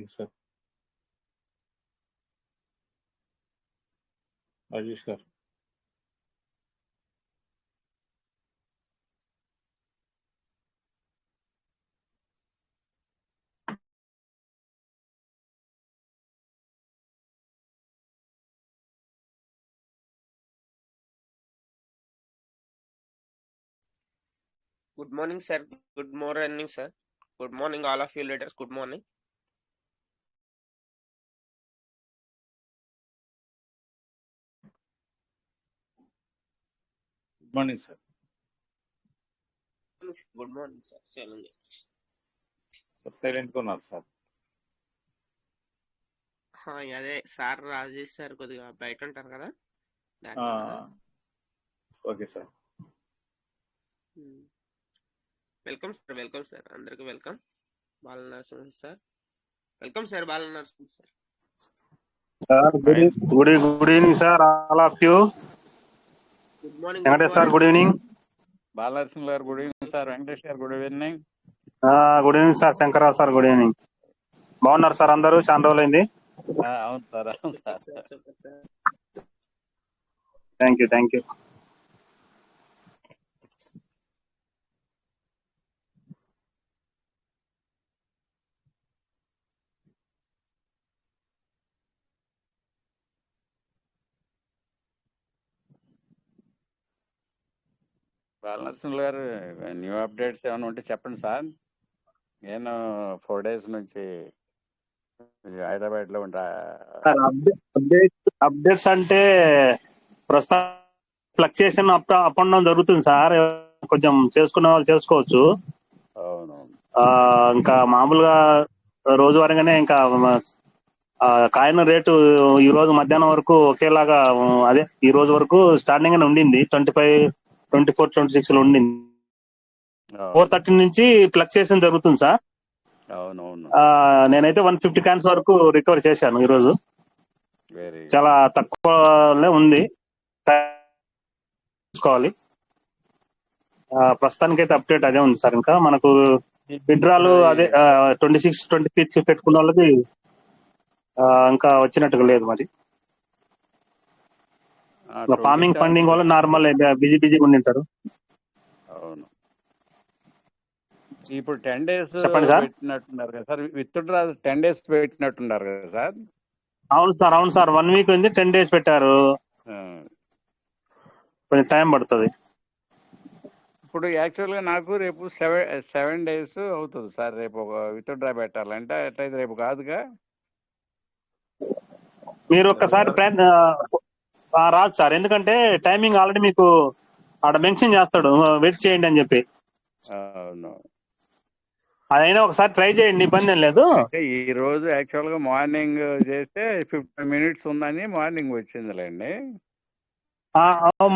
Morning sir. Rajesh గారు. Good morning, sir. Good morning, sir. Good morning, all of you leaders. Good morning. Good morning sir. Good morning, sir. సైలెంట్గా ఉన్నారు sir. అదే sir Rajesh sir కొద్దిగా బయట ఉంటారు కదా. Okay sir. Welcome sir. Welcome sir. అందరికి welcome. Balanarasimha sir. Welcome sir. Balanarasimha sir. Good evening sir. All of you. Good morning. Venkatesh sir good evening. Balanarasimha గారు good evening sir. Venkatesh గారు good evening. Good evening sir. Shankarrao sir good evening. బాగున్నారు sir అందరూ? చాలా రోజులైంది. అవును sir. అవును sir. Thank you. Thank you. Balanarasimha గారు new updates ఏమైనా ఉంటే చెప్పండి సార్. నేను 4 days నుంచి హైదరాబాద్ లో ఉంటా. అప్డేట్స్ అంటే ప్రస్తుతం ఫ్లక్చుయేషన్ అప్ అండ్ డౌన్ జరుగుతుంది సార్. కొంచెం చేసుకునే వాళ్ళు చేసుకోవచ్చు. అవునవును. ఇంకా మామూలుగా రోజువారీగానే ఇంకా కాయిన్ రేటు ఈ రోజు మధ్యాహ్నం వరకు ఒకేలాగా, అదే ఈ రోజు వరకు స్టార్టింగ్ గానే ఉండింది. 25, 24, 26 లో ఉండింది. 4:30 నుంచి ఫ్లక్చుయేషన్ జరుగుతుంది సార్. అవునవును. నేనైతే 150 cans వరకు రికవర్ చేశాను ఈ రోజు. చాలా తక్కువనే ఉంది. చూసుకోవాలి. ప్రస్తుతానికైతే అప్డేట్ అదే ఉంది సార్. ఇంకా మనకు విడ్రాలు అదే 26, 25 పెట్టుకున్న వాళ్ళకి ఇంకా వచ్చినట్టుగా లేదు. మరి ఫార్మింగ్ ఫండింగ్ వల్ల నార్మల్ బిజీగా ఉండింటారు. అవును. ఇప్పుడు 10 days చెప్పండి సార్. పెట్టినట్టున్నారు కదా సార్. విత్డ్రా 10 days పెట్టినట్టున్నారు కదా సార్. అవును సార్. అవును సార్. 1 week ఉంది. 10 days పెట్టారు. కొంచెం టైం పడుతుంది. ఇప్పుడు యాక్చువల్గా నాకు రేపు 7 days అవుతుంది సార్. రేపు ఒక విత్డ్రా పెట్టాలంటే అట్లయితే రేపు కాదుగా. మీరు ఒక్కసారి రాదు సార్. ఎందుకంటే టైమింగ్ ఆల్రెడీ మీకు ఆడ మెన్షన్ చేస్తాడు, వెయిట్ చేయండి అని చెప్పి. అవును. అదైనా ఒకసారి ట్రై చేయండి, ఇబ్బంది ఏం లేదు. అంటే ఈ రోజు యాక్చువల్ గా మార్నింగ్ చేస్తే 15 minutes ఉందని మార్నింగ్ వచ్చిందిలేండి.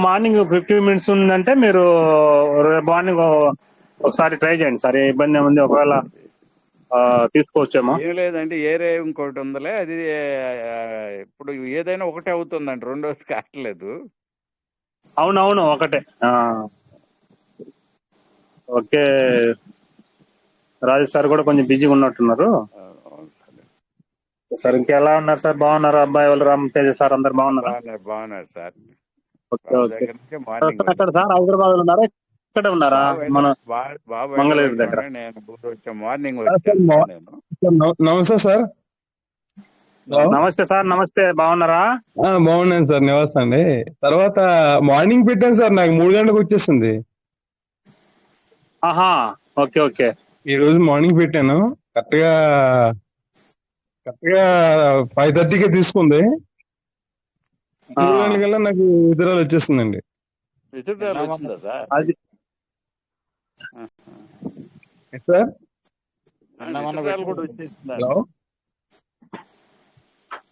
మార్నింగ్ 15 minutes ఉందంటే మీరు మార్నింగ్ ఒకసారి ట్రై చేయండి సార్. ఏ ఇబ్బంది ఏముంది, ఒకవేళ తీసుకోవచ్చేమో. ఏం లేదంటే ఏరే ఇంకోటి ఉందిలే. అది ఇప్పుడు ఏదైనా ఒకటే అవుతుందండి, రెండోది కావట్లేదు. అవునవును, ఒకటే. ఓకే. రాజు సార్ కూడా కొంచెం బిజీగా ఉన్నట్టున్నారు సార్. ఇంకెలా ఉన్నారు సార్? బాగున్నారు? అబ్బాయి వాళ్ళు రామ్ తేజ సార్ అందరు బాగున్నారా? బాగున్నారు సార్. Okay okay. ఎక్కడ సార్? హైదరాబాద్ లో ఉన్నారా? ఇక్కడ ఉన్నారా? మన మంగళగిరి దగ్గర. మార్నింగ్ నమస్తే సార్. నమస్తే సార్. నమస్తే. బాగున్నారా? బాగున్నాను సార్. నివాస్ అండి. తర్వాత మార్నింగ్ పెట్టాను సార్, నాకు 3 గంటలకు వచ్చేసింది. ఆహా, ఓకే ఓకే. ఈ రోజు మార్నింగ్ పెట్టాను. కరెక్ట్ గా 5:30కే తీసుకుంది. 3 గంటలకల్లా నాకు విత్డ్రాల్ వచ్చేస్తుందండి. అది సార్. హలో,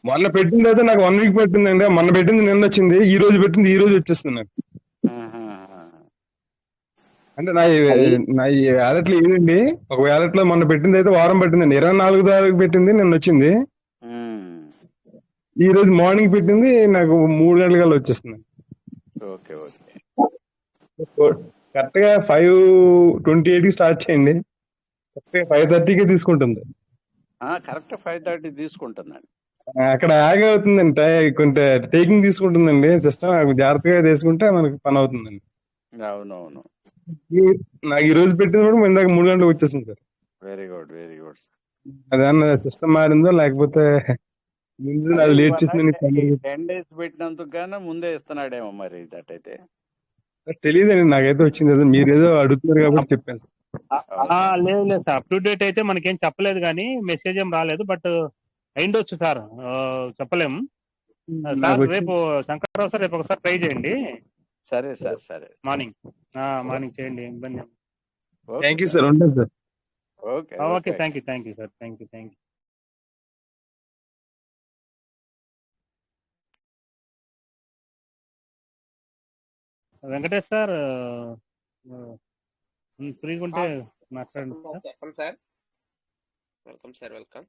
మొన్న పెట్టింది అయితే నాకు 1 week పెట్టిందండి. మొన్న పెట్టింది నిన్న వచ్చింది. ఈ రోజు పెట్టింది ఈ రోజు వచ్చేస్తుంది నాకు. అంటే నా ఈ వ్యాలెట్ లో ఏదండి, ఒక వ్యాలెట్ లో మొన్న పెట్టింది అయితే వారం పట్టిందండి. 24 తారీఖు పెట్టింది, నిన్న వచ్చింది. ఈ రోజు మార్నింగ్ పెట్టింది, నాకు 3 గంటలకల్లా వచ్చేస్తుంది. కరెక్ట్ గా 5:28కి స్టార్ట్ చేయండి. కరెక్ట్ గా 5:30కే తీసుకుంటుంది. కరెక్ట్ 5:30 తీసుకుంటుందండి. అక్కడ ఆగి అవుతుందండి, కొంత టేకింగ్ తీసుకుంటుందండి. సిస్టమ్ జాగ్రత్తగా తీసుకుంటే మనకి పని అవుతుందండి. అవునవును. నాకు ఈ రోజు పెట్టినప్పుడు ఇందాక 3 గంటలకు వచ్చేసింది sir. Very good, very good. అదేమన్నా సిస్టమ్ మారిందో లేకపోతే ముందు అది లేట్ చేసిందని 10 days పెట్టినందుకు గాను ముందే ఇస్తున్నాడేమో మరి అటైతే. తెలియదండి, నాకైతే వచ్చింది. అదే మీరు ఏదో అడుగుతున్నారు కాబట్టి చెప్పాను సార్. లేదు లేదు సార్, అప్ టు డేట్ అయితే మనకేం చెప్పలేదు, కానీ మెసేజ్ ఏం రాలేదు. బట్ అయిండొచ్చు సార్, చెప్పలేము సార్. నాకు వచ్చింది. రేపు శంకర్రావు సార్, రేపు ఒకసారి ట్రై చేయండి సరే సార్, సరే. మార్నింగ్ చేయండి, ఇబ్బంది. థ్యాంక్ యూ సార్, ఉంటాను sir. Okay, thank you sir, thank you. Venkatesh sir, ఫ్రీగా ఉంటే మాట్లాడండి సార్. చెప్పండి sir. Welcome sir, welcome.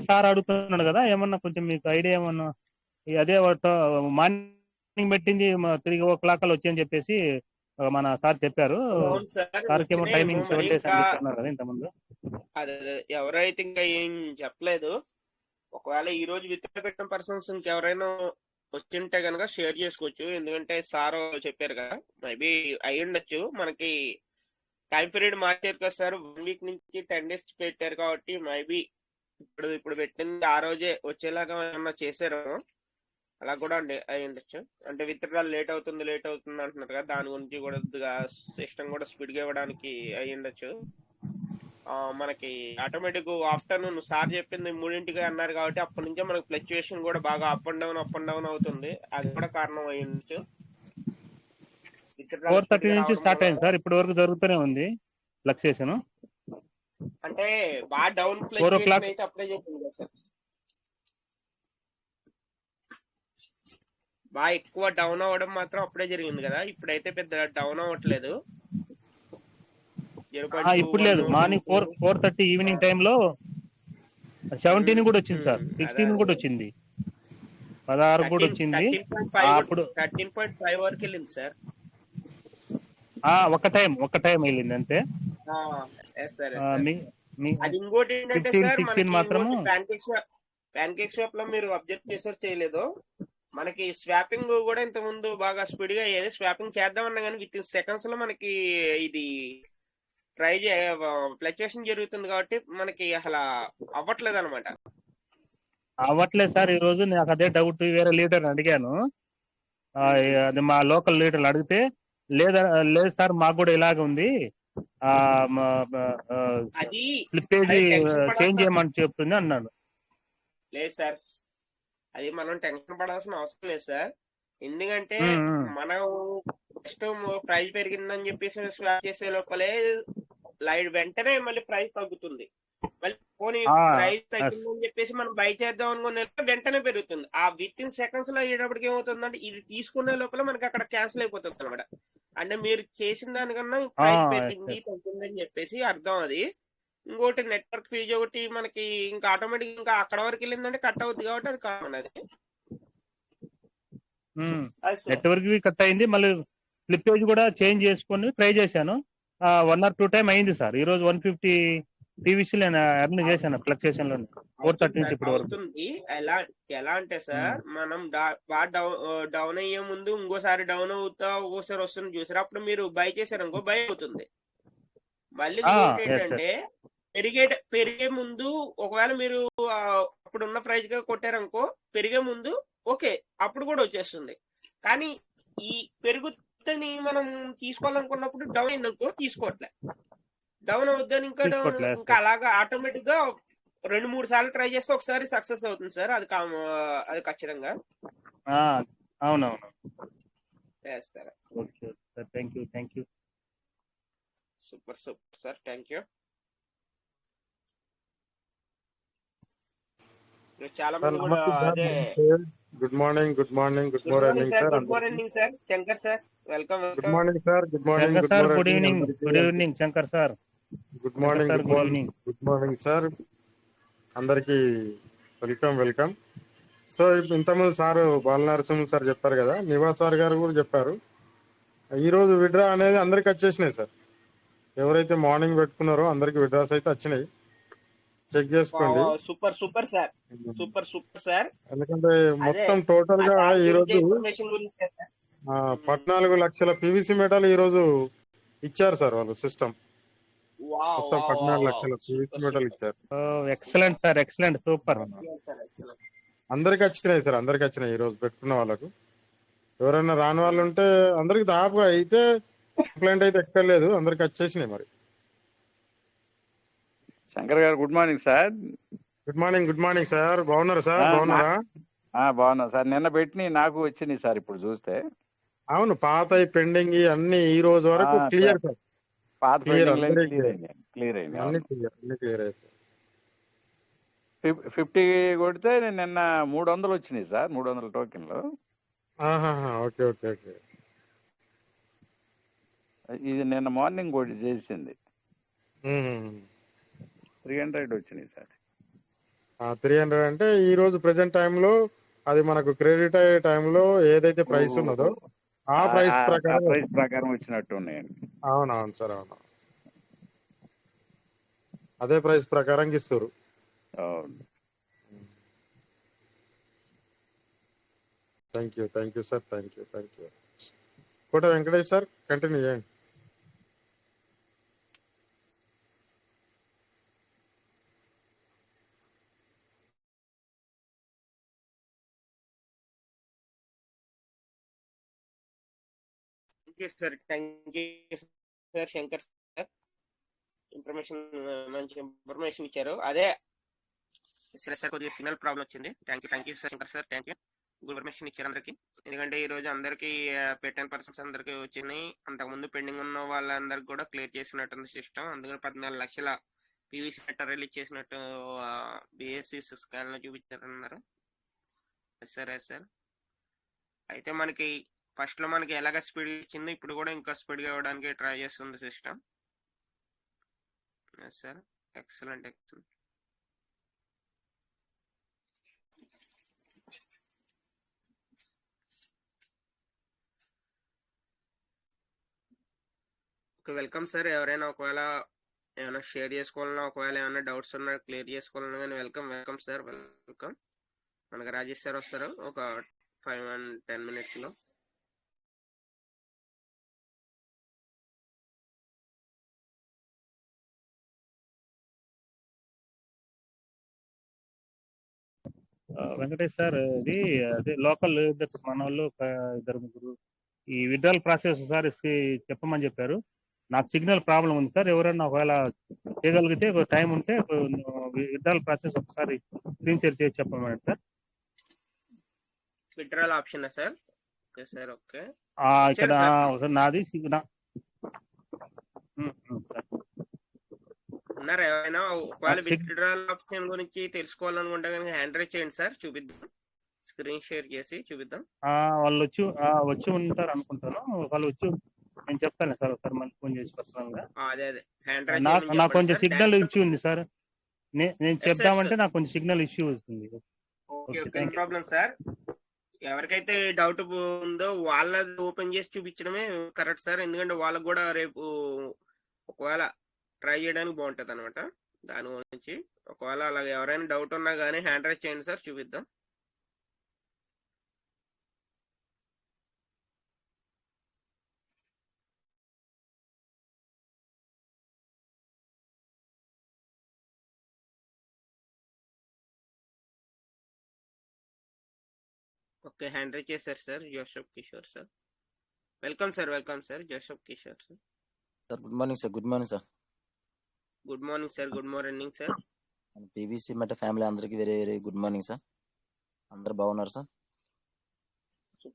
Sir అడుగుతున్నాడు కదా, ఏమన్నా కొంచెం మీకు ఐడియా ఏమన్నా? అదే మార్నింగ్ పెట్టింది 3 o'clock వచ్చి చెప్పేసి మన సార్ చెప్పారు. సార్కి ఏమో టైమింగ్ 7 days అని చెప్తున్నారు కదా ఇంతకుముందు. అదే ఎవరైతే ఇంకా ఏం చెప్పలేదు, ఒకవేళ ఈ రోజు విత్డ్రా పెట్టిన పర్సన్స్ ఇంకెవరైనా వచ్చింటే కనుక షేర్ చేసుకోవచ్చు. ఎందుకంటే సార్ చెప్పారు కదా, మేబీ అయి ఉండొచ్చు. మనకి టైం పీరియడ్ మార్చారు కదా సార్, 1 week నుంచి 10 days పెట్టారు కాబట్టి మేబీ ఇప్పుడు పెట్టింది ఆ రోజే వచ్చేలాగా ఏమన్నా చేశారు. అలా కూడా అయి ఉండొచ్చు. అంటే విత్డ్రా లేట్ అవుతుంది అంటున్నారు కదా, దాని గురించి కూడా సిస్టమ్ కూడా స్పీడ్ గా ఇవ్వడానికి అయి ఉండొచ్చు. మనకి ఆటోమేటిక్ ఆఫ్టర్నూన్ సార్ చెప్పింది 3 అన్నారు కాబట్టి అప్పటి నుంచే మనకి ఫ్లక్చుయేషన్ కూడా బాగా అప్ అండ్ డౌన్ అవుతుంది. అది కూడా కారణం అయి ఉండొచ్చు. 4:30 నుంచి స్టార్ట్ అయింది సార్, ఇప్పటి వరకు జరుగుతూనే ఉంది ఫ్లక్చుయేషన్. అంటే బాగా డౌన్ ఫ్లక్చుయేషన్ అయితే అప్పుడే చెప్పింది కదా సార్, బాగా ఎక్కువ డౌన్ అవ్వడం మాత్రం అప్పుడే జరిగింది కదా. ఇప్పుడైతే పెద్ద డౌన్ అవ్వట్లేదు. ఇప్పుడు లేదు. మార్నింగ్ 4:30 ఈవినింగ్ టైంలో 17 కూడా వచ్చింది సార్, 16 కూడా వచ్చింది, 16 కూడా వచ్చింది. అప్పుడు 13.5 వరకు వెళ్ళింది సార్. ఒక టైం వెళ్ళింది అంతే. అది ఇంకోటి ఏంటంటే సార్, 16 మాత్రము ప్యాన్కేక్ షాప్ లో మీరు అబ్జర్వ్ చేసారో చేయలేదు, మనకి స్వాపింగ్ కూడా ఇంత ముందు బాగా స్పీడ్ గా అయ్యేది. స్వాపింగ్ చేద్దామన్నా కానీ విత్ ఇన్ సెకండ్స్ లో మనకి ఇది ఫ్లక్చుయేషన్ జరుగుతుంది కాబట్టి మనకి అసలు అవ్వట్లేదు అనమాట. అవ్వట్లేదు సార్. ఈ రోజు నాకు అదే డౌట్, వేరే లీడర్ అడిగాను, అది మా లోకల్ లీడర్లు అడిగితే లేదు సార్, మాకు కూడా ఇలాగ ఉంది, స్లిప్పేజ్ చేంజ్ చేయమని చెప్తుంది అన్నాడు. లేదు సార్, అది మనం టెన్షన్ పడాల్సిన అవసరం లేదు సార్. ఎందుకంటే మనం నెక్స్ట్ ప్రైస్ పెరిగిందని చెప్పేసి స్వాప్ చేసే లోపలే లైట్ వెంటనే మళ్ళీ ప్రైస్ తగ్గుతుంది. మళ్ళీ పోనీ ప్రైస్ తగ్గిందని చెప్పేసి మనం బై చేద్దాం అనుకునే వెంటనే పెరుగుతుంది. ఆ విత్ ఇన్ సెకండ్స్ లో అయ్యేటప్పటికి ఏమవుతుందంటే ఇది తీసుకునే లోపల మనకి అక్కడ క్యాన్సిల్ అయిపోతుంది అనమాట. అంటే మీరు చేసిన దానికన్నా ప్రైస్ పెరిగింది తగ్గిందని చెప్పేసి అర్థం. అది ఇంకోటి నెట్వర్క్ ఫీజు ఒకటి మనకి ఇంకా ఆటోమేటిక్ ఇంకా అక్కడ వరకు వెళ్ళిందంటే కట్ అవుతుంది కాబట్టి అది కామన్. అది నెట్వర్క్ కట్ అయింది, మళ్ళీ స్లిప్పేజ్ కూడా చేంజ్ చేసుకొని ట్రై చేశాను. 1 or 2 times అయింది సార్. ఈ రోజు 150 TVC నేను ఎర్న్ చేశాను ఫ్లక్చుయేషన్ లో 4:30 నుంచి ఇప్పుడు వరకు. ఎలా అంటే సార్, మనం డౌన్ అయ్యే ముందు ఇంకోసారి డౌన్ అవుతా ఒక్కోసారి వస్తుంది చూసారు, అప్పుడు మీరు బై చేశారు అనుకో బై అవుతుంది. మళ్ళీ ఏంటంటే పెరిగే ముందు ఒకవేళ మీరు అప్పుడున్న ప్రైస్ గా కొట్టారనుకో, పెరిగే ముందు ఓకే అప్పుడు కూడా వచ్చేస్తుంది. కానీ ఈ పెరుగుని మనం తీసుకోవాలనుకున్నప్పుడు డౌన్ అయిందనుకో తీసుకోవట్లే, డౌన్ అవుద్దని ఇంకా అలాగా ఆటోమేటిక్ గా 2-3 సార్లు ట్రై చేస్తే ఒకసారి సక్సెస్ అవుతుంది సార్. అది ఖచ్చితంగా. అవునవును sir. Thank you. Super sir, thank you. చాలా మంది కూడా అదే good morning sir. Good morning sir, Shankar sir, welcome. Good morning sir. Good evening Shankar sir. Good morning sir, అందరికి వెల్కమ్. సో ఇంతకుముందు సార్ బాలనరసింహ సార్ చెప్పారు కదా, నివాస్ సార్ గారు కూడా చెప్పారు. ఈ రోజు విడ్రా అనేది అందరికి వచ్చేసినాయి సార్. ఎవరైతే మార్నింగ్ పెట్టుకున్నారో అందరికి విడ్రాస్ అయితే వచ్చినాయి. చెక్ చేసుకోండి. Super super sir, super super sir. ఎందుకంటే అదే మొత్తం టోటల్ గా దాని ఈ గురించి రోజు ఇన్ఫర్మేషన్ గురించి సార్. 14 లక్షల పివిసి మెటల్ ఈ రోజు ఇచ్చారు సార్ వాళ్ళు సిస్టమ్. వావ్ మొత్తం వావ్ 14 వావ్ లక్షల పివిసి సూపర్ మెటల్ సూపర్. ఇచ్చారు. Excellent sir, excellent, super. అవును. Sir excellent. అందరికి వచ్చినాయి సార్, అందరికి వచ్చినాయి ఈ రోజు పెట్టుకున్న వాళ్ళకు. ఎవరైనా రాని వాళ్ళు ఉంటే అందరికి దాదాపుగా అయితే కంప్లైంట్ అయితే ఎక్కర్లేదు, అందరికి వచ్చేసినాయి మరి. శంకర్ గారు good morning sir. Good morning sir. బాగున్నారా సార్? బాగున్నారా? బాగున్నా సార్. నిన్న పెట్టినవి నాకు వచ్చినాయి సార్ ఇప్పుడు చూస్తే. అవును, పాత పెండింగ్ అన్ని ఈ రోజు వరకు ఆ, క్లియర్ సార్. పాత క్లియర్, పెండింగ్ అందరికీ క్లియర్ అయింది, క్లియర్ అయింది. అన్ని క్లియర్, అన్ని క్లియర్ అయిపోయి 50 కొడితే నిన్న 300 వచ్చినాయి సార్, 300 టోకెన్లు. Okay okay okay. ఇది నిన్న మార్నింగ్ కొట్టి చేసింది, 300 వచ్చినాయి సార్. 300 అంటే ఈ రోజు ప్రెసెంట్ టైంలో అది మనకు క్రెడిట్ అయ్యే టైంలో ఏదైతే ప్రైస్ ఉన్నదో ఆ ప్రైస్ ప్రకారం ప్రైస్ ప్రకారం వచ్చినట్టు ఉన్నాయండి. అవునవును సార్, అవును. అదే ప్రైస్ ప్రకారం ఇస్తారు. అవును. Thank you sir, thank you. Kota Venkatesh sir, continue చేయండి. Sir thank you sir Shankar sir. Information, మంచి ఇన్ఫర్మేషన్ ఇచ్చారు. అదే సార్ కొద్దిగా సిగ్నల్ ప్రాబ్లం వచ్చింది. Thank you sir Shankar sir, thank you. Good information ఇచ్చారు అందరికి. ఎందుకంటే ఈ రోజు అందరికి పెట్టిన పర్సన్స్ అందరికి వచ్చినాయి. అంతకుముందు పెండింగ్ ఉన్న వాళ్ళందరికి కూడా క్లియర్ చేసినట్టుంది సిస్టమ్. అందుకని 14 లక్షల పీవీసీ మెటల్ రిలీజ్ చేసినట్టు బిఎస్సి స్కాన్ లో చూపించారన్నారు. సార్ అయితే మనకి ఫస్ట్ లో మనకి ఎలాగ స్పీడ్ ఇచ్చింది, ఇప్పుడు కూడా ఇంకా స్పీడ్ గా ఇవ్వడానికి ట్రై చేస్తుంది system. Sir excellent. Okay, welcome sir. ఎవరైనా ఒకవేళ ఏమైనా షేర్ చేసుకోవాలన్నా, ఒకవేళ ఏమైనా డౌట్స్ ఉన్నా క్లియర్ చేసుకోవాలన్నా కానీ వెల్కమ్ సార్, వెల్కమ్. మనకి రాజేష్ సార్ వస్తారు ఒక 5 and 10 minutes లో. వెంకటేష్ సార్, ఇది అదే లోకల్ లీడర్స్ మన వాళ్ళు ఒక 2-3 ఈ విత్డ్రాల్ ప్రాసెస్ సార్ చెప్పమని చెప్పారు. నాకు సిగ్నల్ ప్రాబ్లం ఉంది సార్. ఎవరైనా ఒకవేళ చేయగలిగితే టైం ఉంటే విత్డ్రాల్ ప్రాసెస్ ఒకసారి స్క్రీన్ షేర్ చేసి చెప్పమని sir. Withdrawal option sir? Okay sir, okay. ఇక్కడ నాది ఉన్నారా ఎవరైనా? ఒకవేళ విత్డ్రాల్ ఆప్షన్ గురించి తెలుసుకోవాలనుకుంటే కనుక హ్యాండ్ రైజ్ చేయండి సార్, చూపిద్దాం. స్క్రీన్ షేర్ చేసి చూపిద్దాం. వాళ్ళు వచ్చి ఉంటారు అనుకుంటాను. వాళ్ళు వచ్చి నేను చెప్తాను సార్, ఒకసారి మళ్ళీ ఫోన్ చేసి పర్సనల్ గా. అదే హ్యాండ్ రైజ్ నాకు కొంచెం సిగ్నల్ ఇష్యూ ఉంది సార్. నేను చెప్దామంటే నాకు కొంచెం సిగ్నల్ ఇష్యూ వస్తుంది. Okay, problem sir. ఎవరికైతే డౌట్ ఉందో వాళ్ళది ఓపెన్ చేసి చూపించడమే కరెక్ట్ సార్. ఎందుకంటే వాళ్ళకు కూడా రేపు ఒకవేళ ట్రై చేయడానికి బాగుంటుంది అనమాట. దాని గురించి ఒకవేళ అలాగే ఎవరైనా డౌట్ ఉన్నా కానీ హ్యాండ్ రైజ్ చేయండి సార్, చూపిద్దాం. ఓకే, హ్యాండ్ రైజ్ చేశారు sir. Joseph Kishore sir, welcome sir. Joseph Kishore sir. Sir good morning sir. Good morning sir. PVC Meta family అందరికి very very good morning sir. అందరు బాగున్నారు సార్.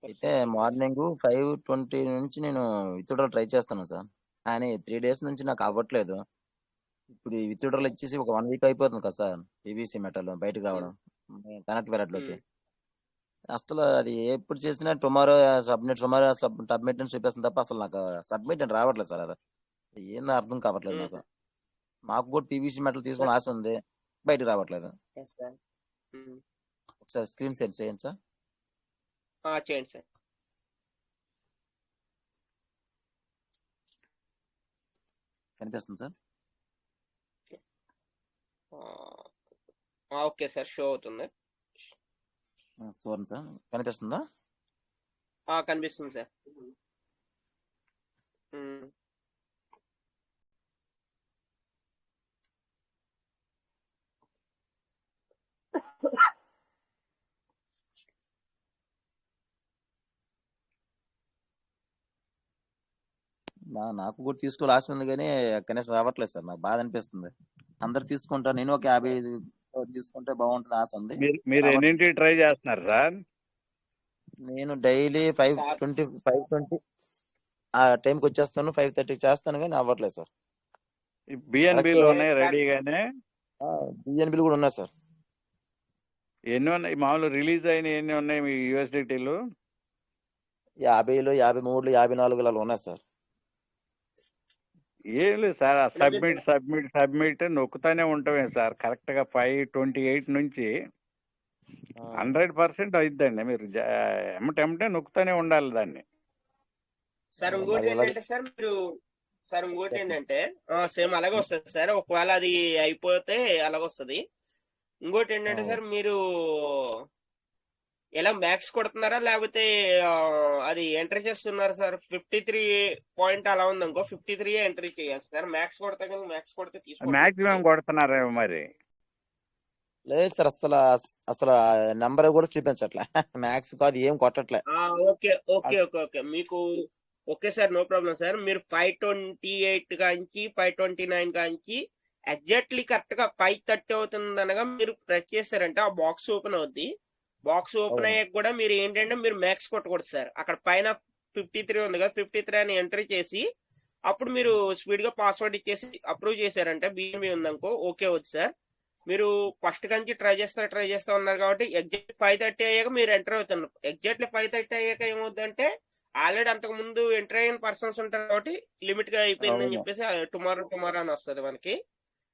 అయితే మార్నింగ్ 5:20 నుంచి నేను విత్డ్రాల్ ట్రై చేస్తాను సార్, కానీ 3 days నుంచి నాకు అవ్వట్లేదు. ఇప్పుడు ఈ విత్డ్రాల్ ఇచ్చేసి ఒక 1 week అయిపోతుంది కదా సార్. పీవీసీ మెటల్ బయటకు రావడం కనెక్ట్ వ్యాలెట్లోకి అసలు అది ఎప్పుడు చేసినా టుమారో సబ్మిట్ అని చూపిస్తుంది తప్ప అసలు నాకు సబ్మిట్ అని రావట్లేదు సార్. అది ఏందో అర్థం కావట్లేదు నాకు. మాకు కూడా పీవీసీ మెటల్ తీసుకుని ఆశ ఉంది, బయటకు రావట్లేదు. ఒకసారి స్క్రీన్ షేర్ చేయండి సార్. చేయండి సార్. కనిపిస్తుంది సార్. ఓకే సార్, షో అవుతుంది. చూడండి సార్, కనిపిస్తుందా? కనిపిస్తుంది సార్. ఉమ్. నాకు కూడా తీసుకోవాలి ఆశ ఉంది, కానీ కనీసం రావట్లేదు సార్. నాకు బాధ అనిపిస్తుంది. అందరు తీసుకుంటారు, నేను ఒక 50 తీసుకుంటే బాగుంటుంది ఆశ ఉంది. మీరు ఎన్నింటి ట్రై చేస్తున్నారు సార్? నేను డైలీ 5:20 ఆ టైంకి వచ్చేస్తాను, 5:30 చేస్తాను, కానీ అవ్వట్లేదు సార్. బిఎన్బిలు ఉన్నాయి రెడీగానే? బిఎన్బిలు కూడా ఉన్నాయి సార్. ఎన్ని ఉన్నాయి మామూలు రిలీజ్ అయిన ఎన్ని ఉన్నాయి మీ యూఎస్డిటీలు? 50, 53, 54 అలా ఉన్నాయి సార్. ఏం లేదు సార్, సబ్మిట్ నొక్కుతానే ఉంటామే సార్. కరెక్ట్ గా 5:28 నుంచి 100% అయిద్దండి. మీరు ఎమ్మటే నొక్కుతానే ఉండాలి దాన్ని. సార్ ఇంకోటి ఏంటంటే సేమ్ అలాగే వస్తుంది సార్. ఒకవేళ అది అయిపోతే అలాగొస్తుంది. ఇంకోటి ఏంటంటే సార్, మీరు ఎలా మ్యాక్స్ కొడుతున్నారా లేకపోతే అది ఎంట్రీ చేస్తున్నారా సార్? 53 పాయింట్ అలా ఉంది అనుకో, 53 ఎంట్రీ చేయాలి సార్. మ్యాక్స్ కొడతా కానీ మ్యాక్స్ కొడితే మాక్సిమం కొడుతున్నారేమో మరి. లేదు సార్, అసలు నెంబర్ కూడా చూపించట్లే. మ్యాక్స్ కాదు, ఏం కొట్టట్లే. ఓకే ఓకే ఓకే ఓకే మీకు okay sir, no problem sir. మీరు 528 కాంచి 529 కాంచి ఎగ్జాక్ట్లీ కరెక్ట్ గా 5:30 అవుతుంది అనగా మీరు ప్రెస్ చేశారంటే ఆ బాక్స్ ఓపెన్ అవుద్ది. బాక్స్ ఓపెన్ అయ్యాక కూడా మీరు ఏంటంటే మీరు మ్యాక్స్ కొట్టకూడదు సార్. అక్కడ పైన 53 ఉంది కదా, 53 అని ఎంట్రీ చేసి అప్పుడు మీరు స్పీడ్ గా పాస్వర్డ్ ఇచ్చేసి అప్రూవ్ చేశారంటే బిఎన్బి ఉందనుకో ఓకే అవుతుంది సార్. మీరు ఫస్ట్ కంచి ట్రై చేస్తా ఉన్నారు కాబట్టి ఎగ్జాక్ట్ 5:30 అయ్యాక మీరు ఎంటర్ అవుతున్నారు. ఎగ్జాక్ట్లీ 5:30 అయ్యాక ఏమవుతుందంటే ఆల్రెడీ అంతకు ముందు ఎంటర్ అయిన పర్సన్స్ ఉంటారు కాబట్టి లిమిట్ గా అయిపోయిందని చెప్పేసి టుమారో అని వస్తుంది మనకి.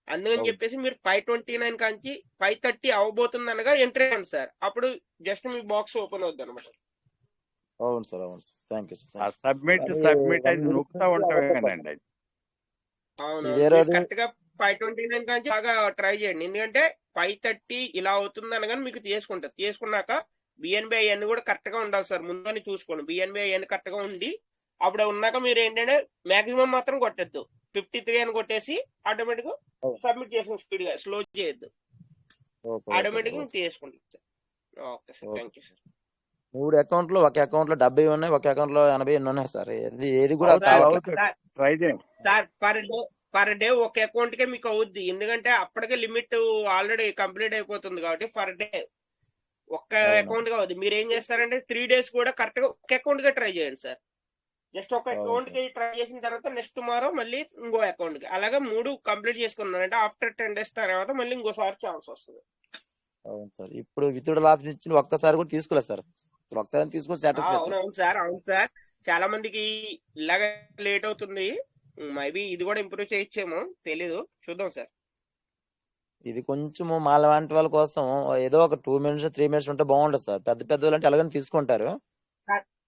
అందుకని చెప్పేసి మీరు 5:29 కాంచి 5:30 అవ్వబోతుంది అనగా ఎంట్రీ అవ్వండి సార్. అప్పుడు జస్ట్ మీ బాక్స్ ఓపెన్ అవుద్ది అనమాట. అవును సార్, అవును. Thank you sir. సబ్మిట్ అది నొక్కుతా ఉంటామండి. అవును, కరెక్ట్ గా 5:29 కాంచి బాగా ట్రై చేయండి. ఎందుకంటే 5:30 ఇలా అవుతుంది అనగానే మీకు తీసుకున్నాక బిఎన్బి అవన్నీ కూడా కరెక్ట్ గా ఉండాలి సార్. ముందుగానే చూసుకోండి బిఎన్బి అవన్నీ కరెక్ట్ గా ఉండి అప్పుడు ఉన్నాక మీరు ఏంటంటే మాక్సిమం మాత్రం కొట్టద్దు. 53 అని కొట్టేసి ఆటోమేటిక్ గా సబ్మిట్ చేసుకుని స్పీడ్ గా స్లో చేయొద్దు, ఆటోమేటిక్ గా చేసుకుంటారు sir. Okay sir, thank you sir. 3 అకౌంట్లు, ఒక అకౌంట్ లో 70 ఉన్నాయి, ఒక అకౌంట్ లో 80 ఉన్నాయి సార్. ఏది కూడా ట్రై చేయండి సార్. పర్ డే ఒక అకౌంట్ కే మీకు అవుద్ది. ఎందుకంటే అప్పటికే లిమిట్ ఆల్రెడీ కంప్లీట్ అయిపోతుంది కాబట్టి పర్ డే ఒక్క అకౌంట్ గా అవుద్ది. మీరు ఏం చేస్తారంటే 3 days కూడా కరెక్ట్ గా ఒక అకౌంట్ గా ట్రై చేయండి సార్. జస్ట్ ఒక అకౌంట్ కి ట్రై చేసిన తర్వాత నెక్స్ట్ టుమారో మళ్ళీ ఇంకో అకౌంట్ కి అలాగా 3 కంప్లీట్ చేసుకున్నారంటే ఆఫ్టర్ 10 days తర్వాత మళ్ళీ ఇంకోసారి ఛాన్స్ వస్తుంది. అవును సార్. ఇప్పుడు విత్డ్రాల్ ఆప్షన్ ఇచ్చిన ఒక్కసారి కూడా తీసుకోలేదు సార్. ఇప్పుడు ఒకసారి తీసుకొని అవును సార్. చాలా మందికి ఇలాగ లేట్ అవుతుంది. మేబీ ఇది కూడా ఇంప్రూవ్ చేయొచ్చేమో, తెలీదు, చూద్దాం సార్. ఇది కొంచెం మా లాంటి వాళ్ళ కోసం ఏదో ఒక 2 minutes 3 minutes ఉంటే బాగుంటుంది సార్. పెద్ద వాళ్ళు అంటే అలాగని తీసుకుంటారు.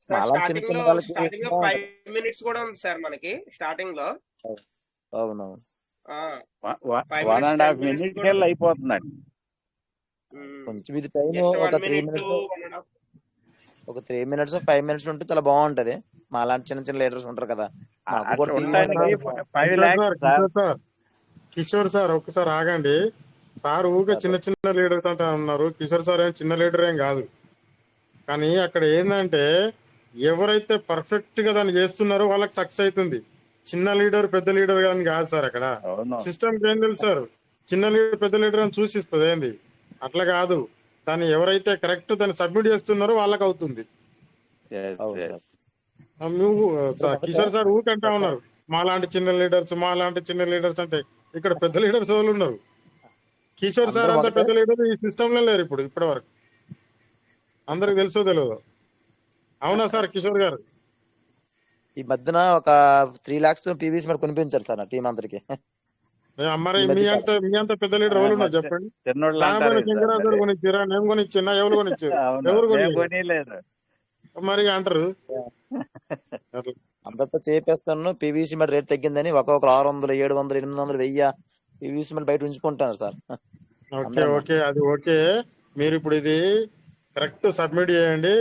స్టార్టింగ్ లో 5 minutes కూడా ఉంది సార్ మనకి స్టార్టింగ్ లో. అవునవును, 1.5 minutes అయిపోతుందండి. కొంచెం ఇది టైం ఒక 3 minutes 5 minutes ఉంటే చాలా బాగుంటది. మా లాంటి చిన్న లీడర్స్ ఉంటారు కదా, కిషోర్ సార్ ఒక్కసారి ఆగండి సార్. ఊగా చిన్న లీడర్స్ అంటే ఉన్నారు. కిషోర్ సార్ ఏం చిన్న లీడర్ ఏం కాదు. కానీ అక్కడ ఏంటంటే ఎవరైతే పర్ఫెక్ట్ గా దాన్ని చేస్తున్నారో వాళ్ళకి సక్సెస్ అవుతుంది. చిన్న లీడర్ పెద్ద లీడర్ కానీ కాదు సార్. అక్కడ సిస్టమ్ ఏం తెలుసు సార్, చిన్న లీడర్ పెద్ద లీడర్ అని సూచిస్తుంది. ఏంది అట్లా కాదు, దాన్ని ఎవరైతే కరెక్ట్ దాన్ని సబ్మిట్ చేస్తున్నారో వాళ్ళకి అవుతుంది. నువ్వు కిషోర్ సార్ ఊకంటా ఉన్నారు మా లాంటి చిన్న లీడర్స్ అంటే ఇక్కడ పెద్ద లీడర్స్ వాళ్ళు ఉన్నారు. కిషోర్ సార్ అంత పెద్ద లీడర్ ఈ సిస్టమ్ లో లేరు ఇప్పటి వరకు. అందరికి తెలుసో తెలియదు. అవునా సార్ కిషోర్ గారు? ఈ మధ్యన ఒక 3 lakhs పీవీసీ మరి కొనిపించారు సార్ నా టీం అందరికి. మరి మీ అంత పెద్ద లీడర్ ఎవరు ఉన్నారు చెప్పండి? శంకరాజు గారు కొనిచ్చారా? నేను కొనిచ్చినా? ఎవరు కొనిచ్చారు? ఎవరు కొనిలేదు మరి అంటారు. అందరితో చేపేస్తాను. పీవీసీ మరి రేట్ తగ్గిందని ఒక్కొక్కరు 600, 700, 800, 1000 పీవీ సిమెంట్ బయట ఉంచుకుంటున్నారు సార్ ఓకే అందరూ. ఓకే అది ఓకే. మీరు ఇప్పుడు ఇది కరెక్ట్ సబ్మిట్ చేయండి.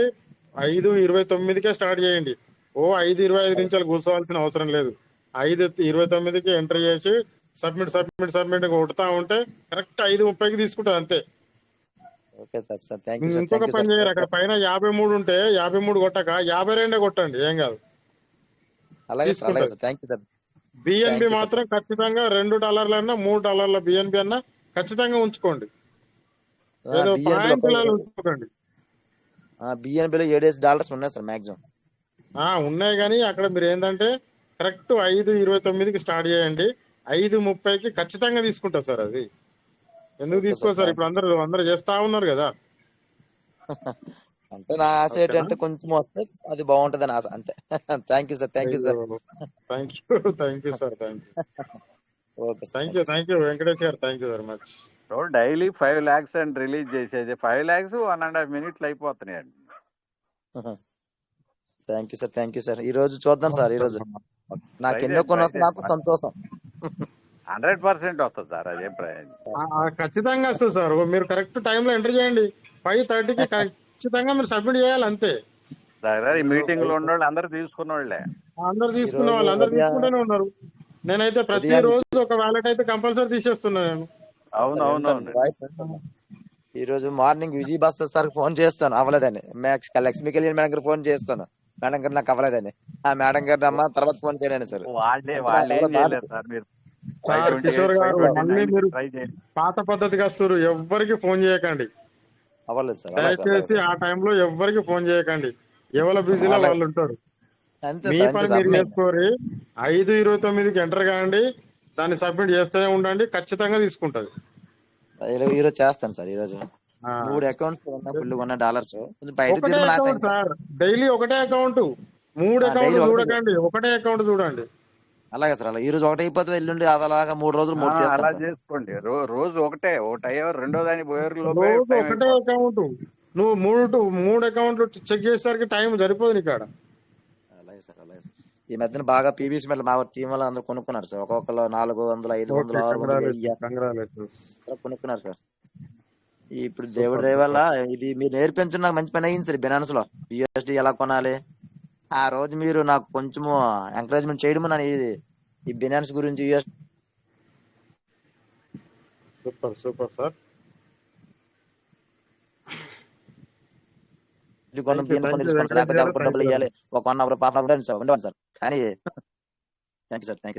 5:29కే స్టార్ట్ చేయండి. ఓ 5:25 నుంచి కూర్చోవాల్సిన అవసరం లేదు. 5:29కి ఎంటర్ చేసి సబ్మిట్ కొడతా ఉంటే కరెక్ట్ 5:30కి తీసుకుంటుంది అంతే. Okay sir thank you sir ఇంకొక పని చేయరు, అక్కడ పైన 53 ఉంటే 53 కొట్టక 52 కొట్టండి, ఏం కాదు. అలాగే సార్ అలాగే sir thank you sir. BNB Thank you, sir. మాత్రం ఖచ్చితంగా $2 అన్నా $3 బిఎన్బి అన్నా ఖచ్చితంగా ఉంచుకోండి. ఏదో పాయింట్లలో ఉంచుకోకండి. బిఎన్బిలో $7 ఉన్నాయి సార్ మాక్సిమం. ఉన్నాయి కానీ అక్కడ మీరు ఏంటంటే కరెక్ట్ 5:29కి స్టార్ట్ చేయండి. 5:30కి ఖచ్చితంగా తీసుకుంటారు సార్. అది ఎందుకు Okay, తీసుకో sir. సార్, Thank ఇప్పుడు అందరూ చేస్తా ఉన్నారు కదా. అంటే నా ఆశ ఏంటంటే కొంచెం వస్తే అది బాగుంటది అని ఆశ అంతే. Thank you sir thank you sir. Thank you sir, thank okay sir you Venkatesh గారు, thank you very much. Daily 5 lakhs అని రిలీజ్ చేసేది 5 lakhs 1.5 minutes అయిపోతున్నాయండి. Thank you sir. ఈ రోజు చూద్దాం సార్. ఈ రోజు నాకు Try ఎన్నో చేయండి, కొన్ని try వస్తే నాకు చేయండి. సంతోషం. 100% వస్తుంది సార్, అదేం ప్రయోజనం. ఖచ్చితంగా వస్తుంది సార్. మీరు కరెక్ట్ టైంలో ఎంటర్ చేయండి. 5:30కి ఖచ్చితంగా మీరు సబ్మిట్ చేయాలి అంతే. సార్ ఈ మీటింగ్ లో ఉన్న వాళ్ళు అందరు తీసుకున్న వాళ్ళే. అందరు తీసుకున్న వాళ్ళు అందరు తీసుకుంటూనే ఉన్నారు. నేనైతే ప్రతి రోజు ఒక వ్యాలెట్ అయితే కంపల్సరీ తీసేస్తున్నా నేను. అవునవునవును. ఈ రోజు morning Vijay Bhaskar sir phone చేస్తాను అవ్వలేదని, లక్ష్మీ కళ్యాణ్ మేడం గారు ఫోన్ చేస్తాను, మేడం గారు నాకు అవ్వలేదని. ఆ మేడం గారు అమ్మ తర్వాత ఫోన్ చేయలేను సార్. వాళ్ళే ఏం చేయలేదు సార్. మీరు సార్ కిషోర్ గారు మళ్ళీ మీరు ట్రై చేయండి. పాత పద్ధతికి వస్తారు. ఎవ్వరికి ఫోన్ చేయకండి అవ్వలేదు సార్. దయచేసి. ఆ టైంలో ఎవ్వరికి ఫోన్ చేయకండి. ఎవరి బిజీలో వాళ్ళు ఉంటారు. మీ పని మీరు చేసుకోరి. 5:29కి ఎంటర్ కాండి, దాన్ని సబ్మిట్ చేస్తూనే ఉండండి, ఖచ్చితంగా తీసుకుంటది. ఈ రోజు చేస్తాను సార్. ఈ రోజు 3 అకౌంట్స్ ఫుల్ ఉన్న $. కొంచెం బయట ఒకటే అకౌంట్ సార్, డైలీ ఒకటే అకౌంట్. 3 అకౌంట్ చూడకండి, ఒకటే అకౌంట్ చూడండి. అలాగే సార్. ఈ రోజు ఒకటి అయిపోతే ఎల్లుండి అలాగా 3 రోజులు 3 అలా చేస్తాను సార్. చేసుకోండి. రోజు ఒకటి అయ్యేవారు రెండో దాని పోయేరు రోజు ఒకటే అకౌంట్. నువ్వు 3 అకౌంట్లు చెక్ చేసేసరికి టైం సరిపోదు నీకు ఆడ. అలాగే సార్. ఈ మధ్యన బాగా పీవీసీ మెల్ మా టీం వాళ్ళు అందరూ కొనుక్కున్నారు సార్. ఒక్కొక్కరు 400, 500, 600 కొనుక్కున్నారు సార్. ఇప్పుడు దేవుడి దయ వల్ల ఇది మీరు నేర్పించడం నాకు మంచి పని అయ్యింది సార్. బినాన్స్ లో యూఎస్డి ఎలా కొనాలి, ఆ రోజు మీరు నాకు కొంచెము ఎంకరేజ్మెంట్ చేయడం నన్ను ఈ బినాన్స్ గురించి సూపర్ సార్. డబ్బులు ఇవ్వాలి, ఒక 1 hour పాప ఉండేవాడు సార్. కానీ thank you sir. Thank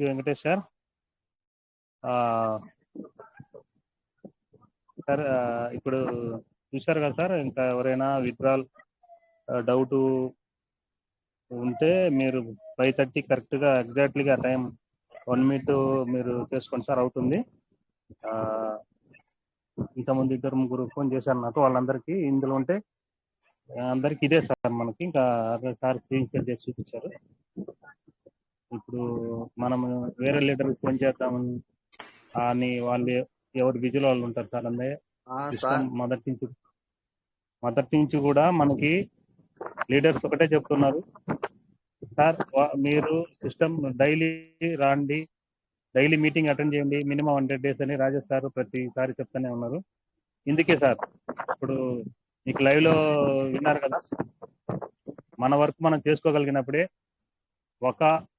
you Venkatesh sir. Sir ఇప్పుడు చూశారు కదా సార్, ఇంకా ఎవరైనా విత్డ్రాల్ డౌట్ ఉంటే మీరు 5:30 కరెక్ట్గా ఎగ్జాక్ట్లీగా టైం 1 minute మీరు చేసుకోండి సార్, అవుతుంది. ఇంతకుముందు 2-3 ఫోన్ చేశారు నాకు, వాళ్ళందరికీ ఇందులో ఉంటే అందరికి ఇదే సార్. మనకి ఇంకా సార్ స్క్రీన్ షేర్ చేసి చూపించారు. ఇప్పుడు మనం వేరే లీడర్కి ఫోన్ చేద్దామని అని వాళ్ళు ఎవరు బిజీలో వాళ్ళు ఉంటారు సార్. అందరూ మొదటి నుంచి కూడా మనకి లీడర్స్ ఒకటే చెప్తున్నారు సార్, మీరు సిస్టమ్ డైలీ రాండి, డైలీ మీటింగ్ అటెండ్ చేయండి, మినిమం 100 days అని రాజేష్ సార్ ప్రతిసారి చెప్తానే ఉన్నారు. ఇందుకే సార్ ఇప్పుడు మీకు లైవ్ లో విన్నారు కదా, మన వర్క్ మనం చేసుకోగలిగినప్పుడే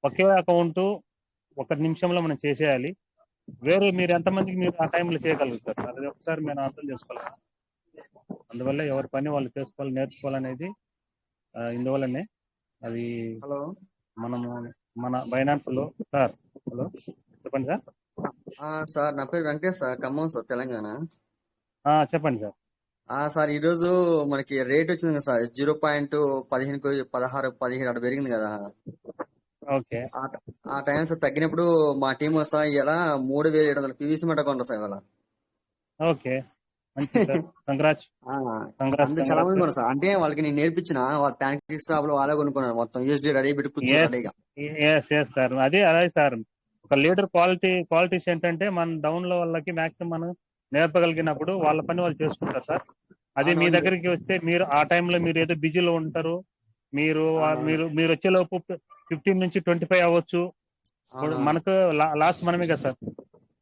ఒకే అకౌంట్ 1 నిమిషంలో మనం చేసేయాలి. వేరే మీరు ఎంతమందికి మీరు ఆ టైంలో చేయగలుగుతారు, అది ఒకసారి మేము అర్థం చేసుకోవాలి. అందువల్ల ఎవరి పని వాళ్ళు చేసుకోవాలి, నేర్చుకోవాలనేది ఇందువల్లనే. అది మనము మన బైనాన్స్ లో సార్. హలో చెప్పండి సార్. సార్ నా పేరు వెంకటేష్ సార్, ఖమ్మం సార్, తెలంగాణ. చెప్పండి సార్. సార్ ఈ రోజు మనకి రేట్ వచ్చింది కదా సార్, 0.15 16 17 అక్కడ పెరిగింది కదా. ఓకే. ఆ టైం సార్ తగ్గినప్పుడు మా టీం సార్ ఇలా 3700 పీవీసీ మెట్ అకౌంట్ సార్ ఇవాళ. ఓకే. మంచిది సార్. కంగ్రాట్స్ ఆ, కంగ్రాట్స్ అందరు చాలా మంది కంగ్రాట్స్. కొన్నారు సార్. అంటే వాళ్ళకి నేను నేర్పించిన వాళ్ళ ప్యాన్ షాప్ లో వాళ్ళే కొనుక్కున్నారు మొత్తం యూఎస్డి రెడీ పెట్టి కూర్చో ఎస్ రెడీగా. ఎస్ సార్, అదే సార్. ఒక లీడర్ క్వాలిటీస్ ఏంటంటే మన డౌన్ లో వాళ్ళకి మాక్సిమం మనం నేర్పగలిగినప్పుడు వాళ్ళ పని వాళ్ళు చేసుకుంటారు సార్. అదే మీ అవునవును దగ్గరికి వస్తే మీరు ఆ టైంలో మీరు ఏదో బిజీలో ఉంటారు. మీరు అవునవును మీరు వచ్చేలోపు 15 నుంచి 25 అవ్వచ్చు. అవునవును మనకు లాస్ట్ మనమే కదా సార్.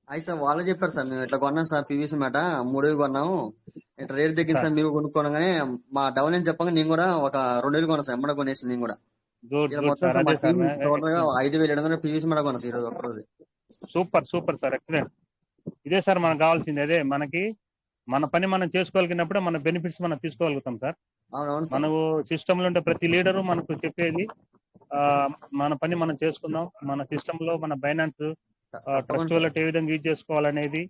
అయితే సార్ వాళ్ళే చెప్పారు సార్, మేము ఇట్లా కొన్నాం సార్ పీవీసీ మాట 3,000 కొన్నాము, ఇట్లా రేట్ తగ్గింది సార్ సార్ మీరు కొనుక్కోనగానే మా డౌన్ అని చెప్పగా నేను కూడా ఒక 2,000 కొన్నాను సార్. ఎమ్మడ కొనేసి నేను కూడా గుడ్ ఇలా గుడ్ మొత్తం సార్. సార్ మా అదే సార్, టీం టోటల్ గా ఎక్సలెంట్. 5,700 పీవీసీ మాట కొన్నాం సార్ ఈ రోజు ఒక్కరోజు. Super sir, excellent. ఇదే సార్ మనకు కావాల్సింది. అదే మనకి మన పని మనం చేసుకోగలిగినప్పుడు మన బెనిఫిట్స్ మనం తీసుకోగలుగుతాం సార్. అవునవును సార్. మనకు సిస్టమ్ లో ఉండే ప్రతి లీడరు మనకు చెప్పేది మన పని మనం చేసుకుందాం. మన సిస్టమ్ లో మన బైనాన్స్ తప్పకుండా ట్రస్ట్ సార్. వాలెట్ ఏ విధంగా యూజ్ చేసుకోవాలనేది,